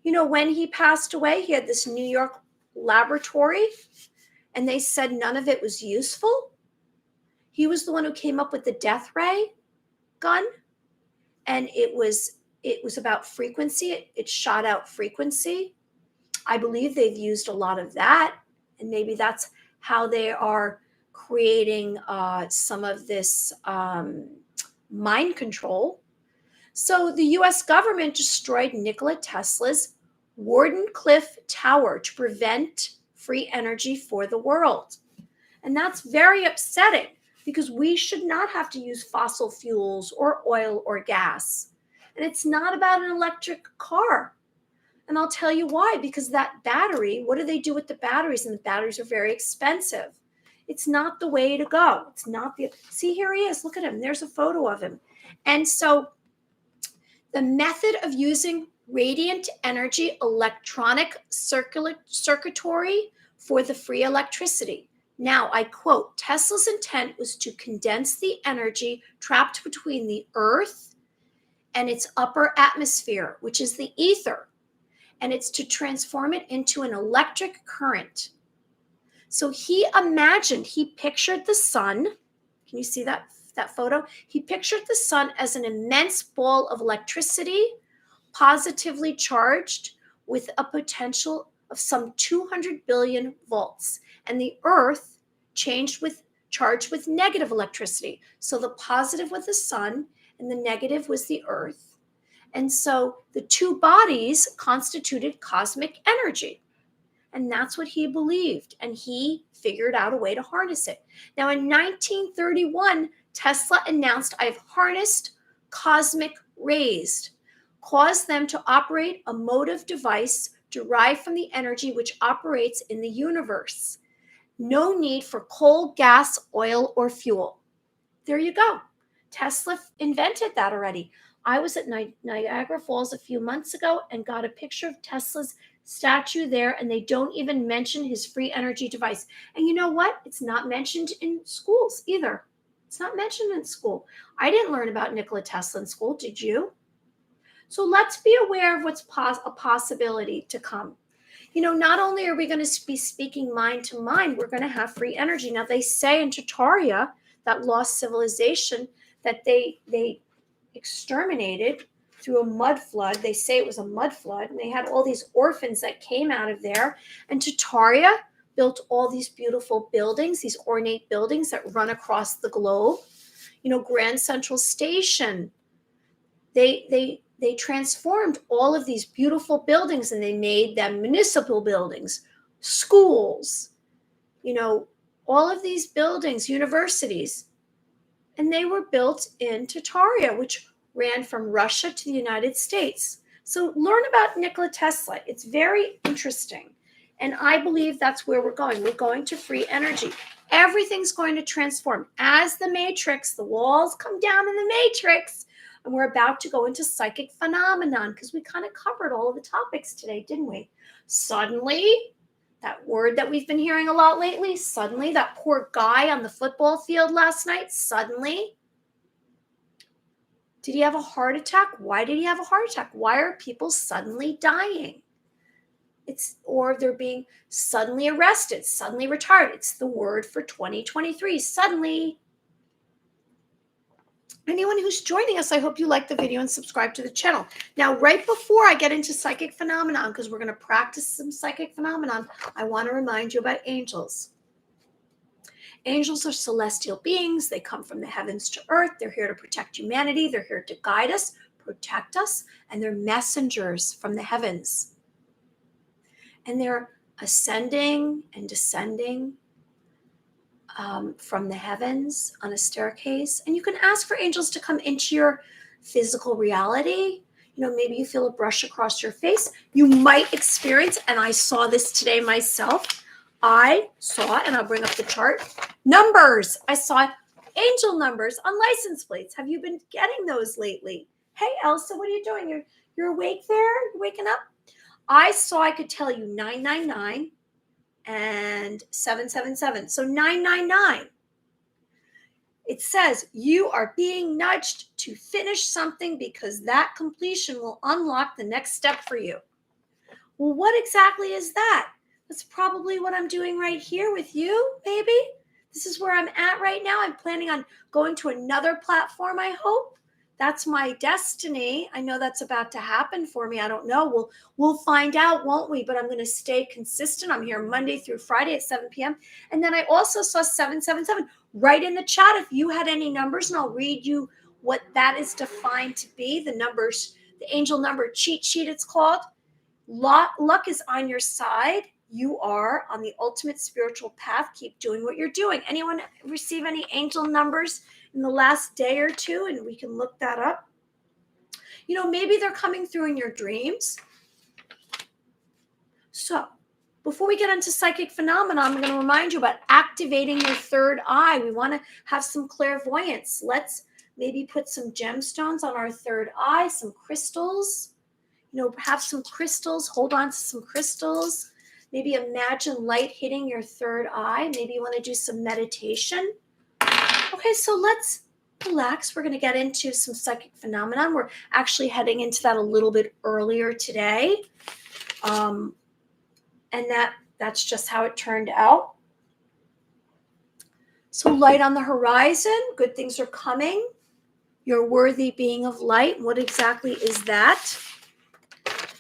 S1: You know, when he passed away, he had this New York laboratory, and they said none of it was useful. He was the one who came up with the death ray gun, and it was about frequency. It shot out frequency. I believe they've used a lot of that, and maybe that's how they are creating some of this mind control. So the U.S. government destroyed Nikola Tesla's Wardenclyffe Tower to prevent free energy for the world. And that's very upsetting, because we should not have to use fossil fuels or oil or gas. And it's not about an electric car. And I'll tell you why, because that battery, what do they do with the batteries? And the batteries are very expensive. It's not the way to go. It's not see, here he is. Look at him. There's a photo of him. And so the method of using radiant energy electronic circuitry for the free electricity. Now, I quote, Tesla's intent was to condense the energy trapped between the Earth and its upper atmosphere, which is the ether. And it's to transform it into an electric current. So he pictured the sun. Can you see that photo? He pictured the sun as an immense ball of electricity, positively charged with a potential of some 200 billion volts, and the earth charged with negative electricity. So the positive was the sun and the negative was the earth. And so the two bodies constituted cosmic energy. And that's what he believed. And he figured out a way to harness it. Now, in 1931, Tesla announced, I've harnessed cosmic rays, caused them to operate a motive device derived from the energy which operates in the universe. No need for coal, gas, oil, or fuel. There you go. Tesla invented that already. I was at Niagara Falls a few months ago and got a picture of Tesla's statue there, and they don't even mention his free energy device. And you know what? It's not mentioned in schools either. It's not mentioned in school. I didn't learn about Nikola Tesla in school. Did you? So let's be aware of what's a possibility to come. You know, not only are we going to be speaking mind to mind, we're going to have free energy. Now, they say in Tartaria, that lost civilization, that they exterminated through a mud flood. They say it was a mud flood, and they had all these orphans that came out of there. And Tartaria built all these beautiful buildings, these ornate buildings that run across the globe. You know, Grand Central Station. They transformed all of these beautiful buildings, and they made them municipal buildings, schools, you know, all of these buildings, universities. And they were built in Tartaria, which ran from Russia to the United States. So learn about Nikola Tesla. It's very interesting. And I believe that's where we're going. We're going to free energy. Everything's going to transform. As the matrix, the walls come down in the matrix, and we're about to go into psychic phenomenon, because we kind of covered all of the topics today, didn't we? Suddenly, that word that we've been hearing a lot lately, suddenly, that poor guy on the football field last night, suddenly, did he have a heart attack? Why did he have a heart attack? Why are people suddenly dying? Or they're being suddenly arrested, suddenly retired. It's the word for 2023, suddenly. Anyone who's joining us, I hope you like the video and subscribe to the channel. Now, right before I get into psychic phenomenon, because we're going to practice some psychic phenomenon, I want to remind you about angels. Angels are celestial beings. They come from the heavens to earth. They're here to protect humanity. They're here to guide us, protect us, and they're messengers from the heavens. And they're ascending and descending from the heavens on a staircase. And you can ask for angels to come into your physical reality. You know, maybe you feel a brush across your face. You might experience, and I saw this today myself, I saw, and I'll bring up the chart, numbers. I saw angel numbers on license plates. Have you been getting those lately? Hey, Elsa, what are you doing? You're awake there? You waking up? I could tell you 999 and 777. So 999. It says you are being nudged to finish something because that completion will unlock the next step for you. Well, what exactly is that? That's probably what I'm doing right here with you, baby. This is where I'm at right now. I'm planning on going to another platform, I hope. That's my destiny. I know that's about to happen for me. I don't know. We'll find out, won't we? But I'm going to stay consistent. I'm here Monday through Friday at 7 p.m. And then I also saw 777. Write in the chat if you had any numbers, and I'll read you what that is defined to be. The numbers, the angel number cheat sheet, it's called. Luck is on your side. You are on the ultimate spiritual path. Keep doing what you're doing. Anyone receive any angel numbers in the last day or two? And we can look that up. You know, maybe they're coming through in your dreams. So before we get into psychic phenomena, I'm going to remind you about activating your third eye. We want to have some clairvoyance. Let's maybe put some gemstones on our third eye, some crystals. You know, have some crystals. Hold on to some crystals. Maybe imagine light hitting your third eye. Maybe you want to do some meditation. Okay, so let's relax. We're going to get into some psychic phenomenon. We're actually heading into that a little bit earlier today. And that's just how it turned out. So light on the horizon, good things are coming. You're a worthy being of light. What exactly is that?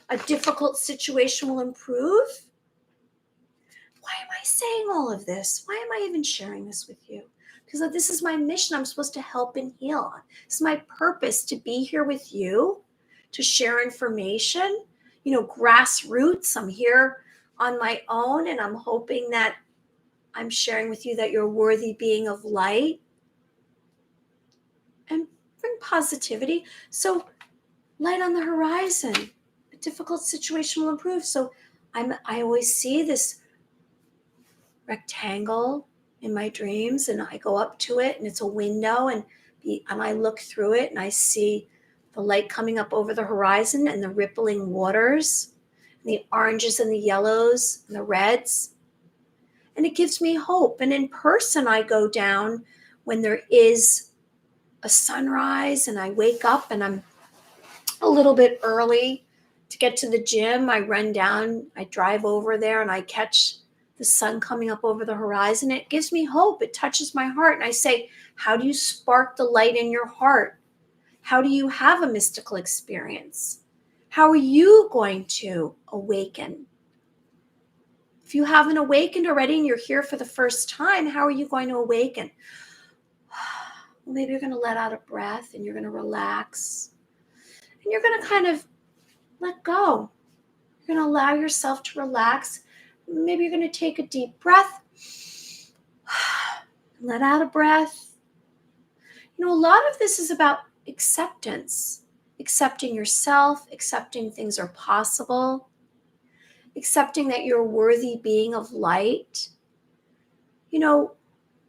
S1: A difficult situation will improve. Why am I saying all of this? Why am I even sharing this with you? Because this is my mission. I'm supposed to help and heal. It's my purpose to be here with you, to share information, grassroots. I'm here on my own, and I'm hoping that I'm sharing with you that you're a worthy being of light and bring positivity. So light on the horizon, a difficult situation will improve. So I always see this rectangle in my dreams, and I go up to it, and it's a window, and I look through it, and I see the light coming up over the horizon, and the rippling waters, and the oranges and the yellows and the reds, and it gives me hope. And in person, I go down when there is a sunrise, and I wake up, and I'm a little bit early to get to the gym. I run down, I drive over there, and I catch the sun coming up over the horizon. It gives me hope. It touches my heart. And I say, how do you spark the light in your heart? How do you have a mystical experience? How are you going to awaken? If you haven't awakened already and you're here for the first time, how are you going to awaken? Well, maybe you're going to let out a breath, and you're going to relax, and you're going to kind of let go. You're going to allow yourself to relax. Maybe you're going to take a deep breath. Let out a breath. A lot of this is about acceptance. Accepting yourself, accepting things are possible, accepting that you're a worthy being of light.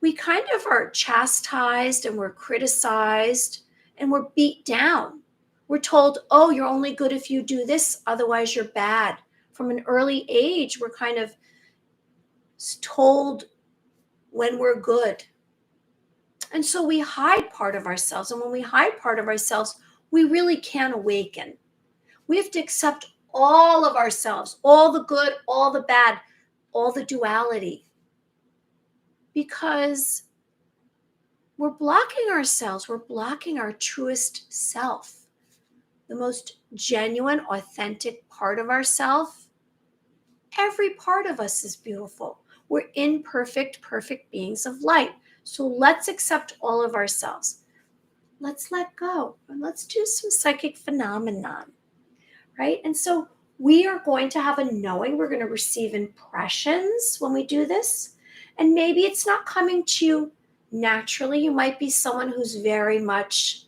S1: We kind of are chastised, and we're criticized, and we're beat down. We're told, oh, you're only good if you do this, otherwise you're bad. From an early age, we're kind of told when we're good. And so we hide part of ourselves. And when we hide part of ourselves, we really can't awaken. We have to accept all of ourselves, all the good, all the bad, all the duality. Because we're blocking ourselves. We're blocking our truest self, the most genuine, authentic part of ourself. Every part of us is beautiful. We're imperfect, perfect beings of light. So let's accept all of ourselves. Let's let go, and let's do some psychic phenomenon, right? And so we are going to have a knowing. We're going to receive impressions when we do this. And maybe it's not coming to you naturally. You might be someone who's very much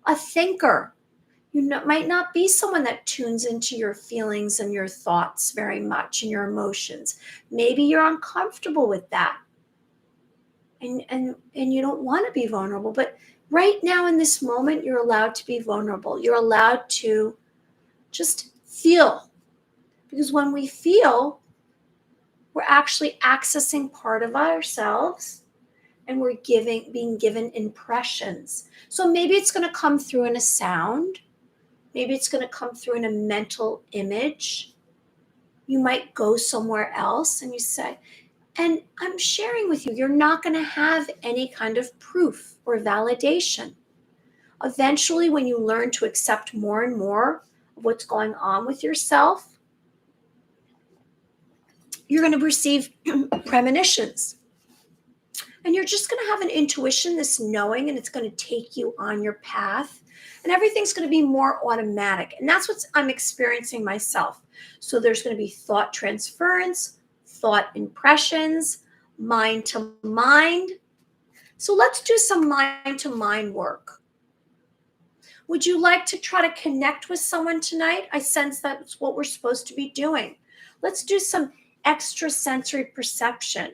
S1: a thinker. Might not be someone that tunes into your feelings and your thoughts very much, and your emotions. Maybe you're uncomfortable with that. And you don't want to be vulnerable. But right now in this moment, you're allowed to be vulnerable. You're allowed to just feel. Because when we feel, we're actually accessing part of ourselves, and we're being given impressions. So maybe it's going to come through in a sound. Maybe it's going to come through in a mental image. You might go somewhere else and you say, and I'm sharing with you, you're not going to have any kind of proof or validation. Eventually, when you learn to accept more and more of what's going on with yourself, you're going to receive premonitions. And you're just going to have an intuition, this knowing, and it's going to take you on your path. And everything's going to be more automatic. And that's what I'm experiencing myself. So there's going to be thought transference, thought impressions, mind to mind. So let's do some mind to mind work. Would you like to try to connect with someone tonight? I sense that's what we're supposed to be doing. Let's do some extrasensory perception.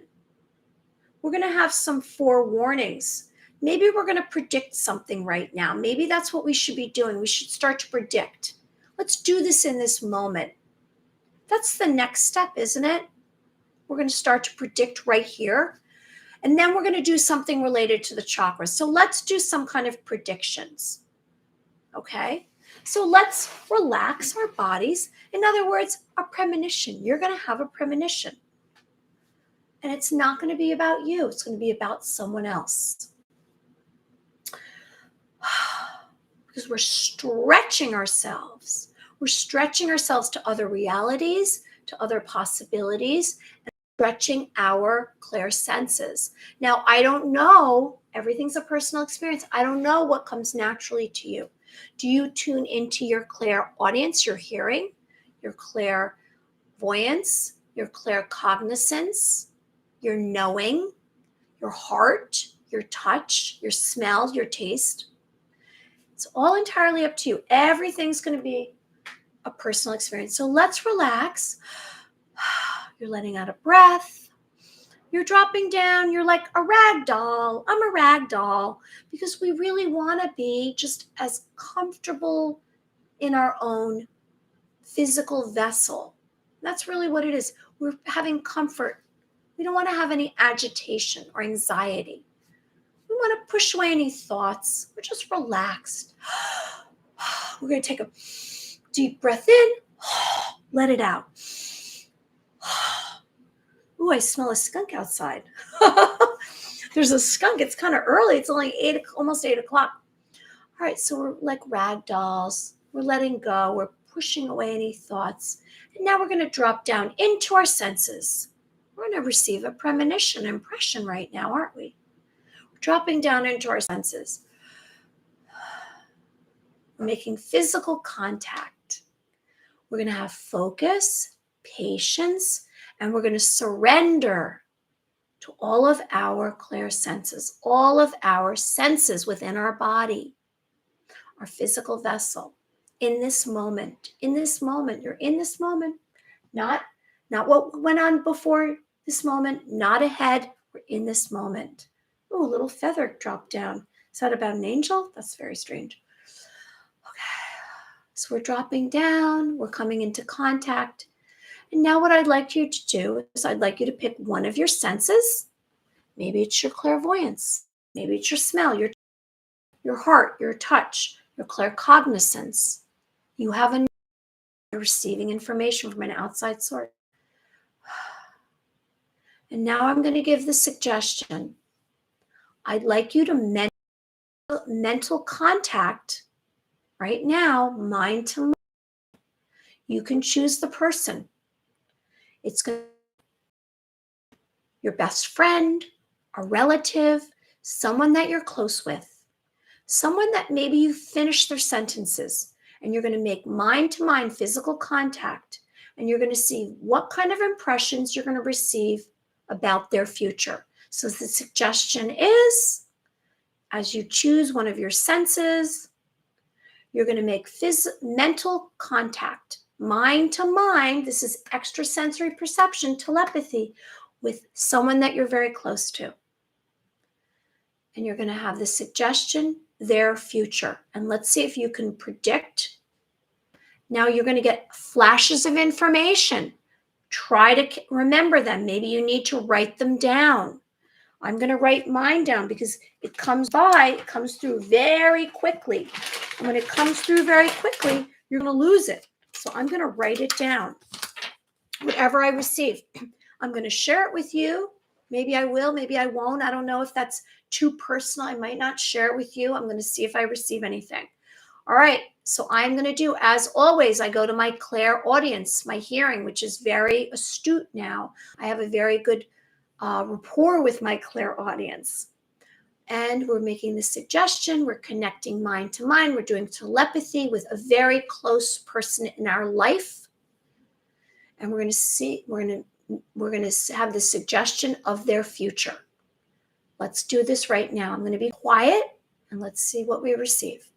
S1: We're going to have some forewarnings. Maybe we're going to predict something right now. Maybe that's what we should be doing. We should start to predict. Let's do this in this moment. That's the next step, isn't it? We're going to start to predict right here. And then we're going to do something related to the chakras. So let's do some kind of predictions. Okay? So let's relax our bodies. In other words, a premonition. You're going to have a premonition. And it's not going to be about you. It's going to be about someone else. Because we're stretching ourselves. We're stretching ourselves to other realities, to other possibilities, and stretching our clear senses. Now, I don't know, everything's a personal experience. I don't know what comes naturally to you. Do you tune into your clairaudience, your hearing, your clairvoyance, your claircognizance, your knowing, your heart, your touch, your smell, your taste? It's all entirely up to you. Everything's going to be a personal experience. So let's relax. You're letting out a breath. You're dropping down. You're like a rag doll. I'm a rag doll, because we really want to be just as comfortable in our own physical vessel. That's really what it is. We're having comfort. We don't want to have any agitation or anxiety. We want to push away any thoughts. We're just relaxed. We're going to take a deep breath in. Let it out. Ooh, I smell a skunk outside. There's a skunk. It's kind of early. It's only almost 8 o'clock. All right, so we're like rag dolls. We're letting go. We're pushing away any thoughts. And now we're going to drop down into our senses. We're going to receive a premonition, impression right now, aren't we? We're dropping down into our senses. We're making physical contact. We're going to have focus, patience, and we're going to surrender to all of our clear senses, all of our senses within our body, our physical vessel. In this moment, you're in this moment, not what went on before this moment, not ahead. We're in this moment. Oh, a little feather dropped down. Is that about an angel? That's very strange. Okay, so we're dropping down, we're coming into contact. And now what I'd like you to do is I'd like you to pick one of your senses. Maybe it's your clairvoyance. Maybe it's your smell, your heart, your touch, your claircognizance. You have a you're receiving information from an outside source. And now I'm going to give the suggestion. I'd like you to mental contact right now, mind to mind. You can choose the person. It's going to be your best friend, a relative, someone that you're close with, someone that maybe you finished their sentences, and you're going to make mind to mind physical contact, and you're going to see what kind of impressions you're going to receive about their future. So the suggestion is, as you choose one of your senses, you're going to make mental contact, mind to mind. This is extrasensory perception, telepathy, with someone that you're very close to. And you're going to have the suggestion, their future. And let's see if you can predict. Now you're going to get flashes of information. Try to remember them. Maybe you need to write them down. I'm going to write mine down because it comes through very quickly. And when it comes through very quickly, you're going to lose it. So I'm going to write it down. Whatever I receive, I'm going to share it with you. Maybe I will, maybe I won't. I don't know if that's too personal. I might not share it with you. I'm going to see if I receive anything. All right. So I'm going to do, as always, I go to my clairaudience, my hearing, which is very astute now. I have a very good rapport with my clairaudience. And we're making the suggestion. We're connecting mind to mind. We're doing telepathy with a very close person in our life. And we're going to have the suggestion of their future. Let's do this right now. I'm going to be quiet and let's see what we receive.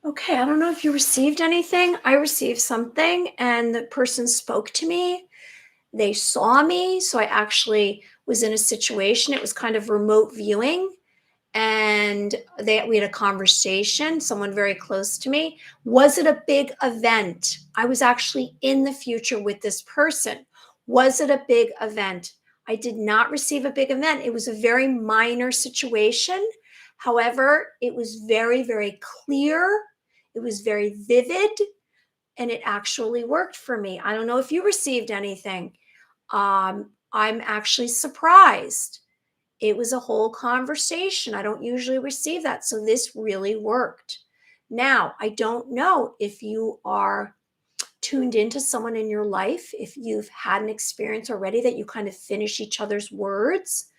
S1: Okay, I don't know if you received anything. I received something, and the person spoke to me. They saw me. So I actually was in a situation. It was kind of remote viewing, and we had a conversation, someone very close to me. Was it a big event? I was actually in the future with this person. Was it a big event? I did not receive a big event. It was a very minor situation. However, it was very, very clear. It was very vivid, and it actually worked for me. I don't know if you received anything. I'm actually surprised. It was a whole conversation. I don't usually receive that. So this really worked. Now, I don't know if you are tuned into someone in your life, if you've had an experience already that you kind of finish each other's words.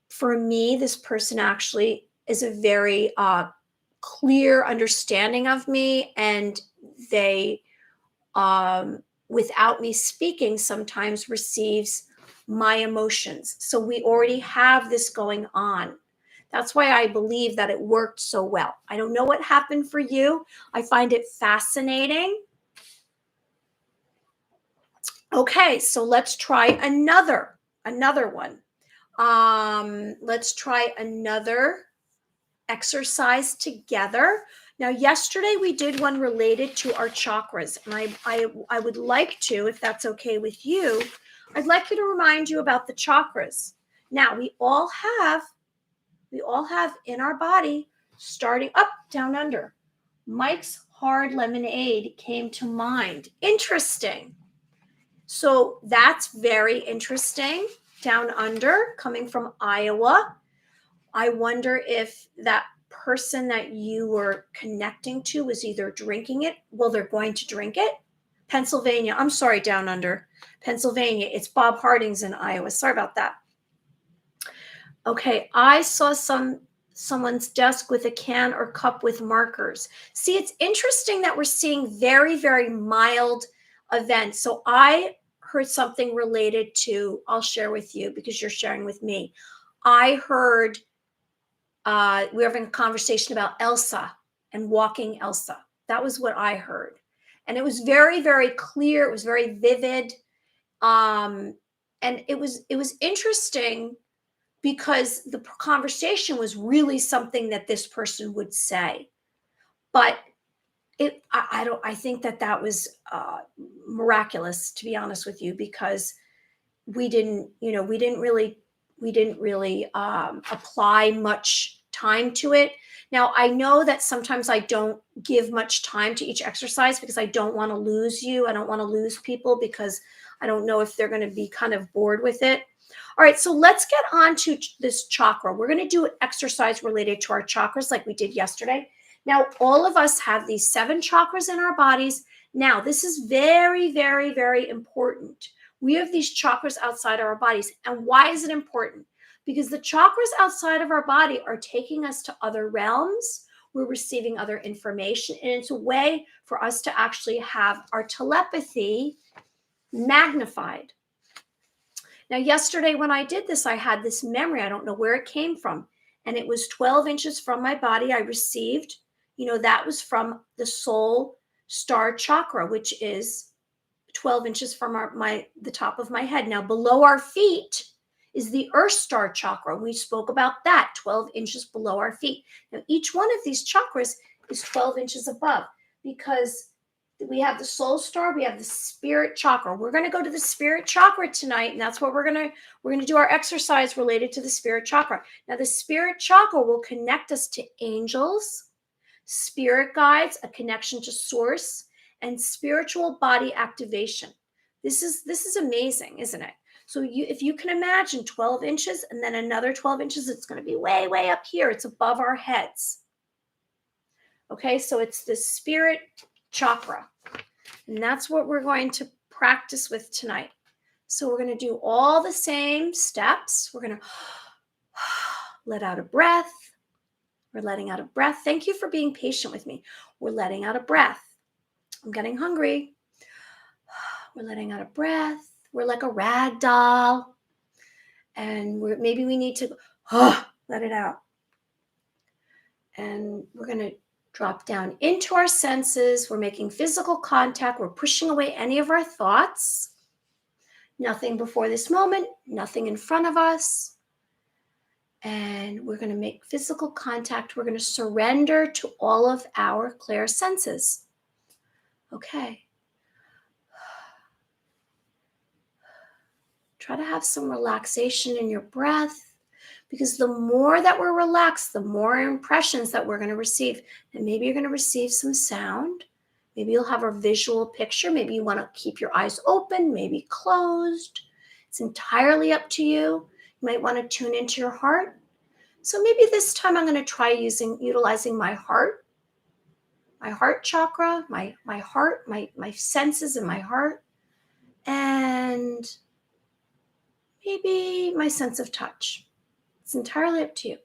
S1: For me, this person actually is a very clear understanding of me, and they without me speaking, sometimes receives my emotions. So we already have this going on. That's why I believe that it worked so well. I don't know what happened for you. I find it fascinating. Okay, so let's try another one. Let's try another exercise together. Now, yesterday we did one related to our chakras, and I would like to, if that's okay with you, I'd like you to remind you about the chakras. Now, we all have in our body, starting up, down, under. Mike's hard lemonade came to mind. Interesting. So that's very interesting. Down under, coming from Iowa. I wonder if that person that you were connecting to was either drinking it. Well, they're going to drink it. Pennsylvania. I'm sorry, down under. Pennsylvania. It's Bob Harding's in Iowa. Sorry about that. Okay, I saw someone's desk with a can or cup with markers. See, it's interesting that we're seeing very, very mild events. So I heard something related to, I'll share with you because you're sharing with me. I heard we were having a conversation about Elsa and walking Elsa. That was what I heard. And it was very, very clear. It was very vivid. Um, and it was interesting because the conversation was really something that this person would say. But I think that was miraculous, to be honest with you, because we didn't really apply much time to it. Now, I know that sometimes I don't give much time to each exercise because I don't want to lose you. I don't want to lose people because I don't know if they're going to be kind of bored with it. All right, so let's get on to this chakra. We're going to do an exercise related to our chakras like we did yesterday. Now, all of us have these 7 chakras in our bodies. Now, this is very, very, very important. We have these chakras outside of our bodies. And why is it important? Because the chakras outside of our body are taking us to other realms. We're receiving other information. And it's a way for us to actually have our telepathy magnified. Now, yesterday when I did this, I had this memory. I don't know where it came from. And it was 12 inches from my body. I received, that was from the soul star chakra, which is 12 inches from the top of my head. Now, below our feet is the earth star chakra. We spoke about that, 12 inches below our feet. Now, each one of these chakras is 12 inches above because we have the soul star, we have the spirit chakra. We're going to go to the spirit chakra tonight, and that's what we're going to do our exercise related to the spirit chakra. Now, the spirit chakra will connect us to angels, spirit guides, a connection to source, and spiritual body activation. This is amazing, isn't it? So if you can imagine 12 inches and then another 12 inches, it's going to be way, way up here. It's above our heads. Okay, so it's the spirit chakra. And that's what we're going to practice with tonight. So we're going to do all the same steps. We're going to let out a breath. We're letting out a breath. Thank you for being patient with me. We're letting out a breath. I'm getting hungry. We're letting out a breath. We're like a rag doll. And maybe we need to let it out. And we're going to Drop down into our senses. We're making physical contact. We're pushing away any of our thoughts. Nothing before this moment, nothing in front of us. And we're going to make physical contact. We're going to surrender to all of our clear senses. Okay. Try to have some relaxation in your breath, because the more that we're relaxed, the more impressions that we're going to receive. And maybe you're going to receive some sound. Maybe you'll have a visual picture. Maybe you want to keep your eyes open, maybe closed. It's entirely up to you. You might want to tune into your heart. So maybe this time I'm going to try utilizing my heart chakra, my heart, my senses in my heart, and maybe my sense of touch. It's entirely up to you.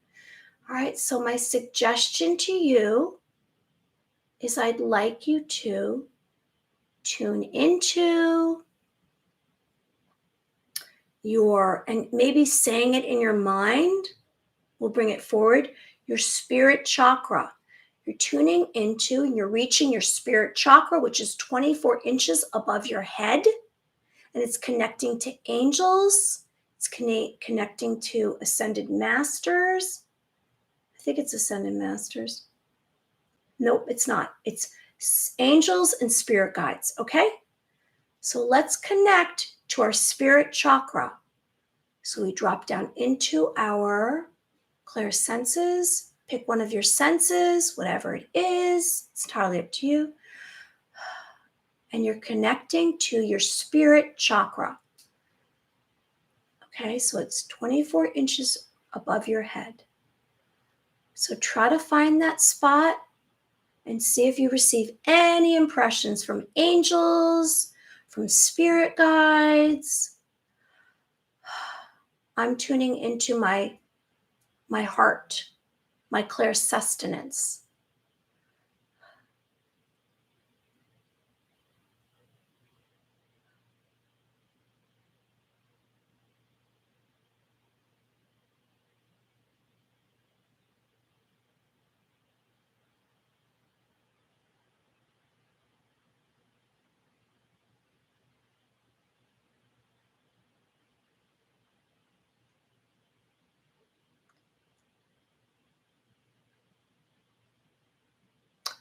S1: All right, so my suggestion to you is I'd like you to tune into and maybe saying it in your mind will bring it forward, your spirit chakra. You're tuning into and you're reaching your spirit chakra, which is 24 inches above your head. And it's connecting to angels. It's connecting to ascended masters. I think it's ascended masters. Nope, it's not. It's angels and spirit guides, okay? So let's connect to our spirit chakra. So we drop down into our clear senses. Pick one of your senses, whatever it is. It's entirely up to you. And you're connecting to your spirit chakra. Okay, so it's 24 inches above your head. So try to find that spot and see if you receive any impressions from angels, from spirit guides. I'm tuning into my heart, my clairsustenance.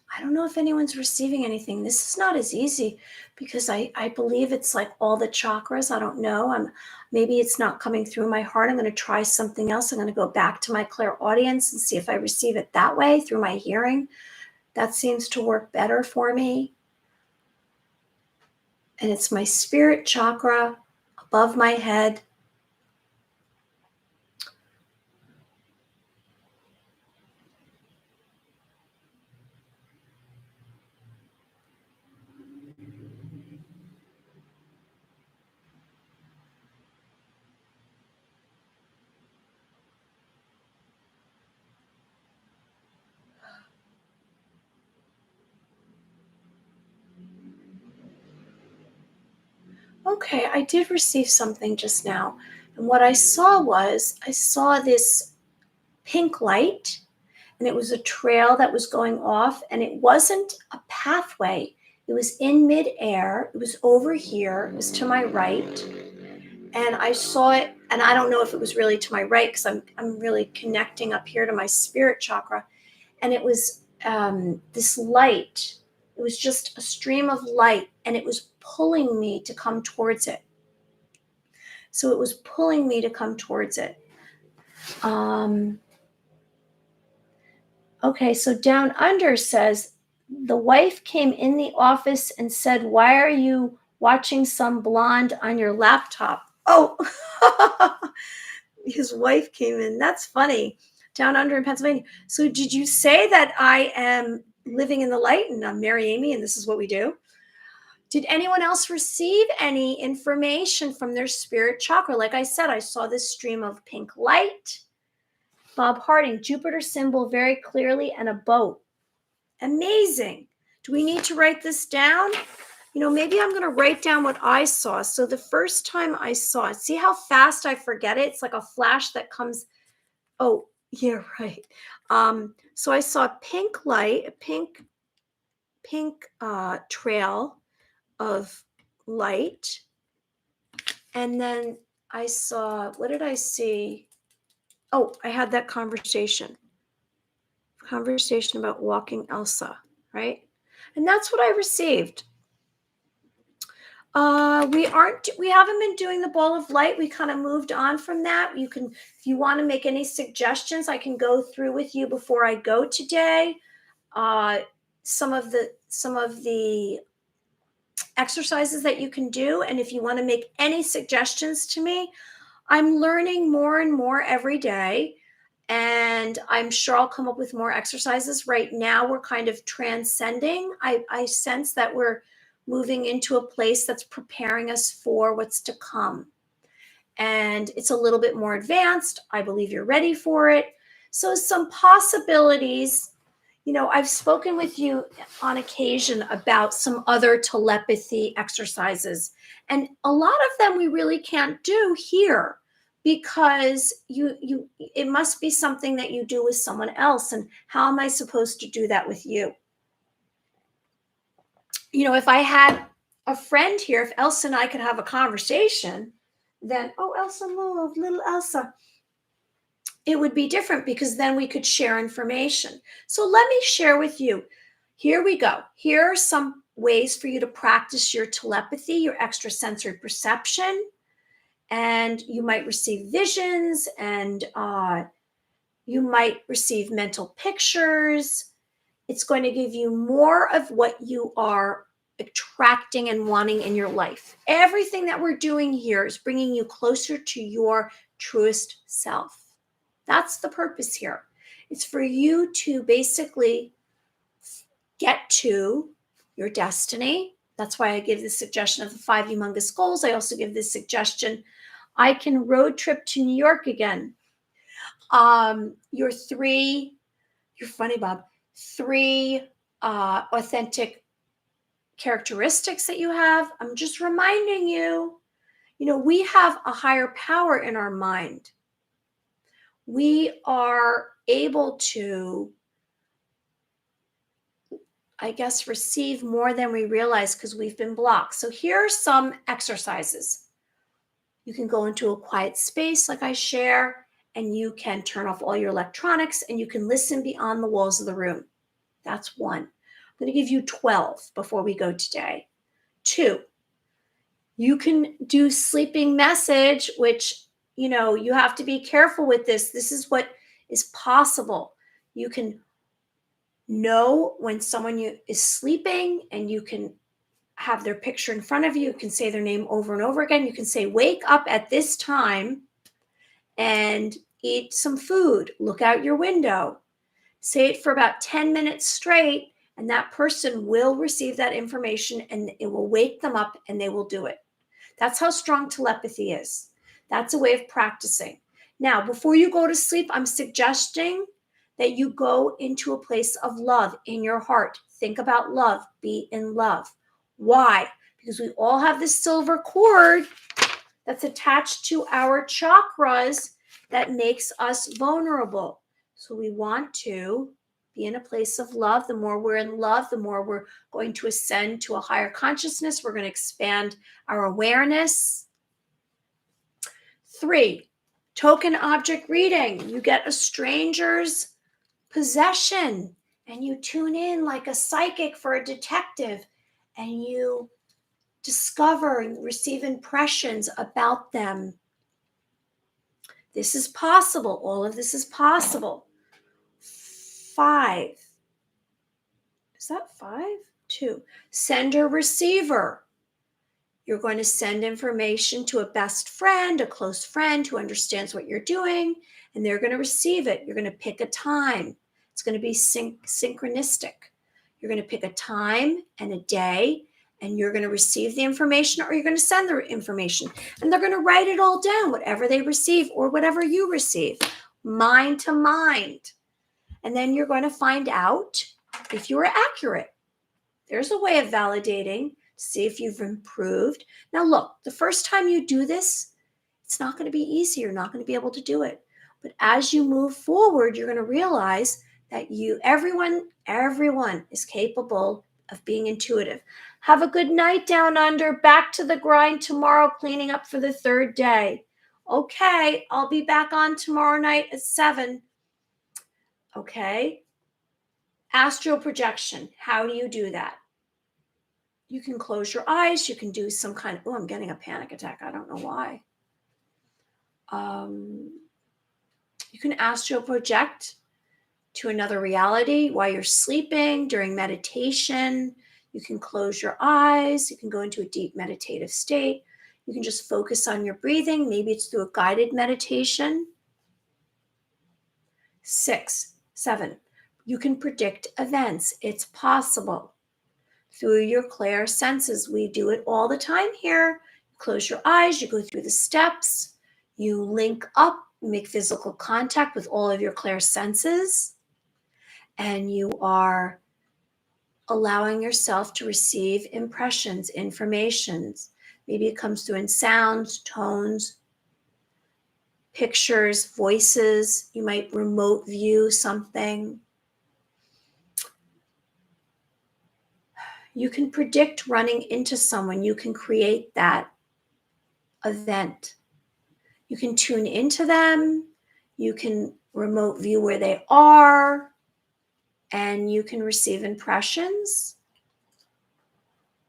S1: I don't know if anyone's receiving anything. This is not as easy because I believe it's like all the chakras. I don't know. Maybe it's not coming through my heart. I'm going to try something else. I'm going to go back to my clairaudience and see if I receive it that way through my hearing. That seems to work better for me. And it's my spirit chakra above my head. Okay, I did receive something just now. And what I saw this pink light, and it was a trail that was going off, and it wasn't a pathway. It was in midair. It was over here. It was to my right. And I saw it, and I don't know if it was really to my right because I'm really connecting up here to my spirit chakra. And it was this light. It was just a stream of light, and it was pulling me to come towards it. So it was pulling me to come towards it. Okay, so down under says, the wife came in the office and said, "Why are you watching some blonde on your laptop?" Oh, his wife came in. That's funny. Down under in Pennsylvania. So did you say that I am living in the light and I'm Mary Amy and this is what we do? Did anyone else receive any information from their spirit chakra? Like I said, I saw this stream of pink light. Bob Harding, Jupiter symbol very clearly, and a boat. Amazing. Do we need to write this down? Maybe I'm going to write down what I saw. So the first time I saw it, see how fast I forget it? It's like a flash that comes. Oh, Yeah, right. So I saw a pink light, a pink trail of light, and then I saw, what did I see? Oh, I had that conversation about walking Elsa, right? And that's what I received. We haven't been doing the ball of light. We kind of moved on from that. You can, if you want to make any suggestions, I can go through with you before I go today. Uh, some of the exercises that you can do, and if you want to make any suggestions to me, I'm learning more and more every day, and I'm sure I'll come up with more exercises. Right now, we're kind of transcending. I sense that we're moving into a place that's preparing us for what's to come. And it's a little bit more advanced. I believe you're ready for it. So, some possibilities. I've spoken with you on occasion about some other telepathy exercises, and a lot of them we really can't do here because it must be something that you do with someone else. And how am I supposed to do that with you? If I had a friend here, if Elsa and I could have a conversation, then, oh, Elsa, move, little Elsa, it would be different because then we could share information. So let me share with you. Here we go. Here are some ways for you to practice your telepathy, your extrasensory perception, and you might receive visions, and you might receive mental pictures. It's going to give you more of what you are attracting and wanting in your life. Everything that we're doing here is bringing you closer to your truest self. That's the purpose here. It's for you to basically get to your destiny. That's why I give the suggestion of the 5 humongous goals. I also give this suggestion, I can road trip to New York again. You're funny, Bob. 3 authentic characteristics that you have. I'm just reminding you, we have a higher power in our mind. We are able to, I guess, receive more than we realize because we've been blocked. So here are some exercises. You can go into a quiet space like I share, and you can turn off all your electronics, and you can listen beyond the walls of the room. That's 1. I'm going to give you 12 before we go today. 2, you can do sleeping message, which, you have to be careful with this. This is what is possible. You can know when someone is sleeping, and you can have their picture in front of you. You can say their name over and over again. You can say, wake up at this time and eat some food. Look out your window. Say it for about 10 minutes straight, and that person will receive that information, and it will wake them up, and they will do it. That's how strong telepathy is. That's a way of practicing. Now, before you go to sleep, I'm suggesting that you go into a place of love in your heart. Think about love. Be in love. Why? Because we all have this silver cord that's attached to our chakras that makes us vulnerable. So we want to be in a place of love. The more we're in love, the more we're going to ascend to a higher consciousness. We're going to expand our awareness. 3, token object reading. You get a stranger's possession, and you tune in like a psychic for a detective, and you discover and receive impressions about them. This is possible. All of this is possible. 5. Is that 5? 2. Sender receiver. You're going to send information to a best friend, a close friend who understands what you're doing, and they're going to receive it. You're going to pick a time. It's going to be synchronistic. You're going to pick a time and a day, and you're going to receive the information, or you're going to send the information, and they're going to write it all down, whatever they receive or whatever you receive, mind to mind. And then you're going to find out if you were accurate. There's a way of validating to see if you've improved. Now, look, the first time you do this, it's not going to be easy. You're not going to be able to do it. But as you move forward, you're going to realize that everyone is capable of being intuitive. Have a good night down under. Back to the grind tomorrow, cleaning up for the third day. Okay, I'll be back on tomorrow night at 7. Okay. Astral projection. How do you do that? You can close your eyes. You can do some kind of, oh, I'm getting a panic attack. I don't know why. You can astral project to another reality while you're sleeping, during meditation. You can close your eyes. You can go into a deep meditative state. You can just focus on your breathing. Maybe it's through a guided meditation. 6, 7, you can predict events. It's possible. Through your clear senses. We do it all the time here. Close your eyes. You go through the steps. You link up, make physical contact with all of your clear senses. And you are allowing yourself to receive impressions, informations. Maybe it comes through in sounds, tones, pictures, voices. You might remote view something. You can predict running into someone. You can create that event. You can tune into them. You can remote view where they are. And you can receive impressions.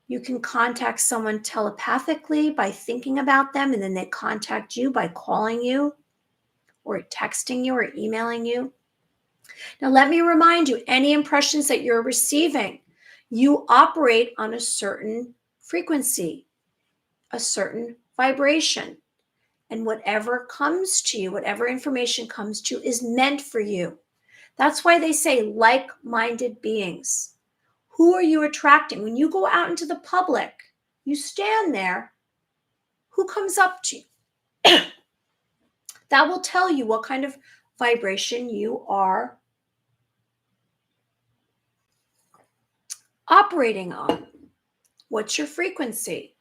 S1: You can contact someone telepathically by thinking about them, and then they contact you by calling you or texting you or emailing you. Now, let me remind you, any impressions that you're receiving, you operate on a certain frequency, a certain vibration. And whatever comes to you, whatever information comes to you, is meant for you. That's why they say like-minded beings. Who are you attracting? When you go out into the public, you stand there, who comes up to you? That will tell you what kind of vibration you are operating on. What's your frequency?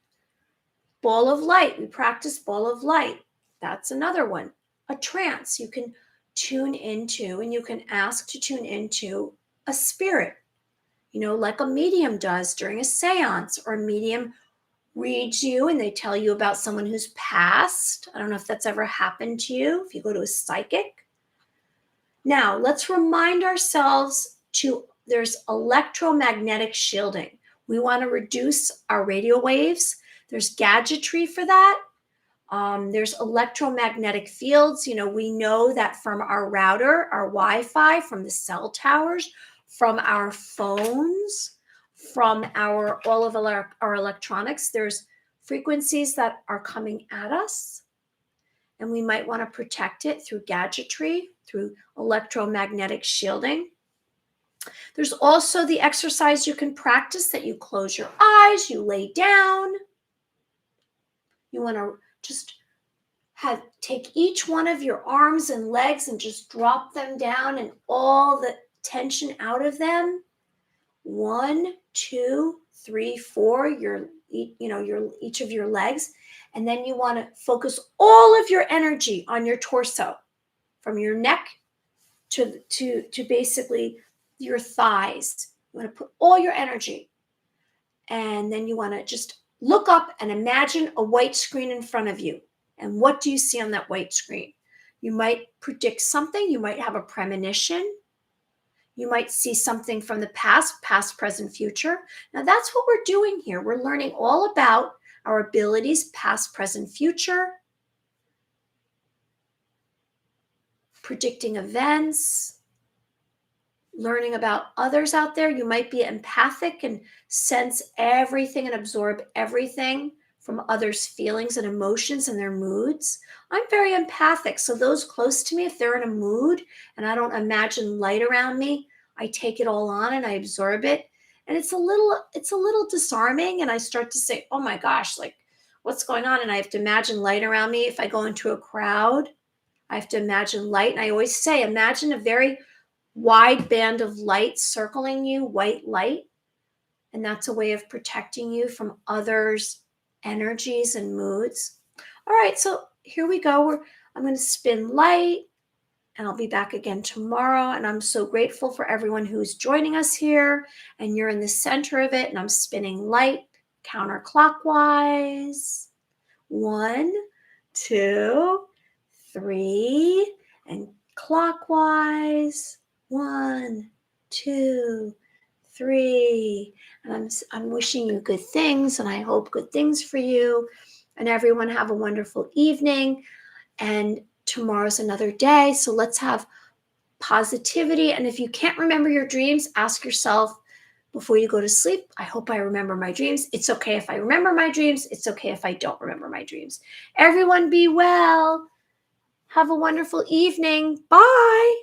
S1: Ball of light. We practice ball of light. That's another one. A trance. You can tune into, and you can ask to tune into a spirit, like a medium does during a seance, or a medium reads you and they tell you about someone who's passed. I don't know if that's ever happened to you, if you go to a psychic. Now, let's remind ourselves there's electromagnetic shielding. We want to reduce our radio waves. There's gadgetry for that. There's electromagnetic fields. We know that from our router, our Wi-Fi, from the cell towers, from our phones, from all of our electronics, there's frequencies that are coming at us. And we might want to protect it through gadgetry, through electromagnetic shielding. There's also the exercise you can practice that you close your eyes, you lay down. You want to just take each one of your arms and legs and just drop them down and all the tension out of them. 1, 2, 3, 4, each of your legs. And then you want to focus all of your energy on your torso, from your neck to basically your thighs. You want to put all your energy. And then you want to just look up and imagine a white screen in front of you. And what do you see on that white screen? You might predict something. You might have a premonition. You might see something from the past, present, future. Now, that's what we're doing here. We're learning all about our abilities, past, present, future, predicting events, learning about others out there. You might be empathic and sense everything and absorb everything from others' feelings and emotions and their moods. I'm very empathic. So those close to me, if they're in a mood and I don't imagine light around me, I take it all on and I absorb it. And it's a little disarming. And I start to say, oh my gosh, like what's going on? And I have to imagine light around me. If I go into a crowd, I have to imagine light. And I always say, imagine a very wide band of light circling you, white light. And that's a way of protecting you from others' energies and moods. All right, so here we go. I'm going to spin light. and I'll be back again tomorrow. And I'm so grateful for everyone who's joining us here. And you're in the center of it, and I'm spinning light counterclockwise. 1, 2, 3, and clockwise. 1, 2, 3. And I'm wishing you good things, and I hope good things for you. And everyone have a wonderful evening. And tomorrow's another day, so let's have positivity. And if you can't remember your dreams, ask yourself before you go to sleep, I hope I remember my dreams. It's okay if I remember my dreams. It's okay if I don't remember my dreams. Everyone be well. Have a wonderful evening. Bye.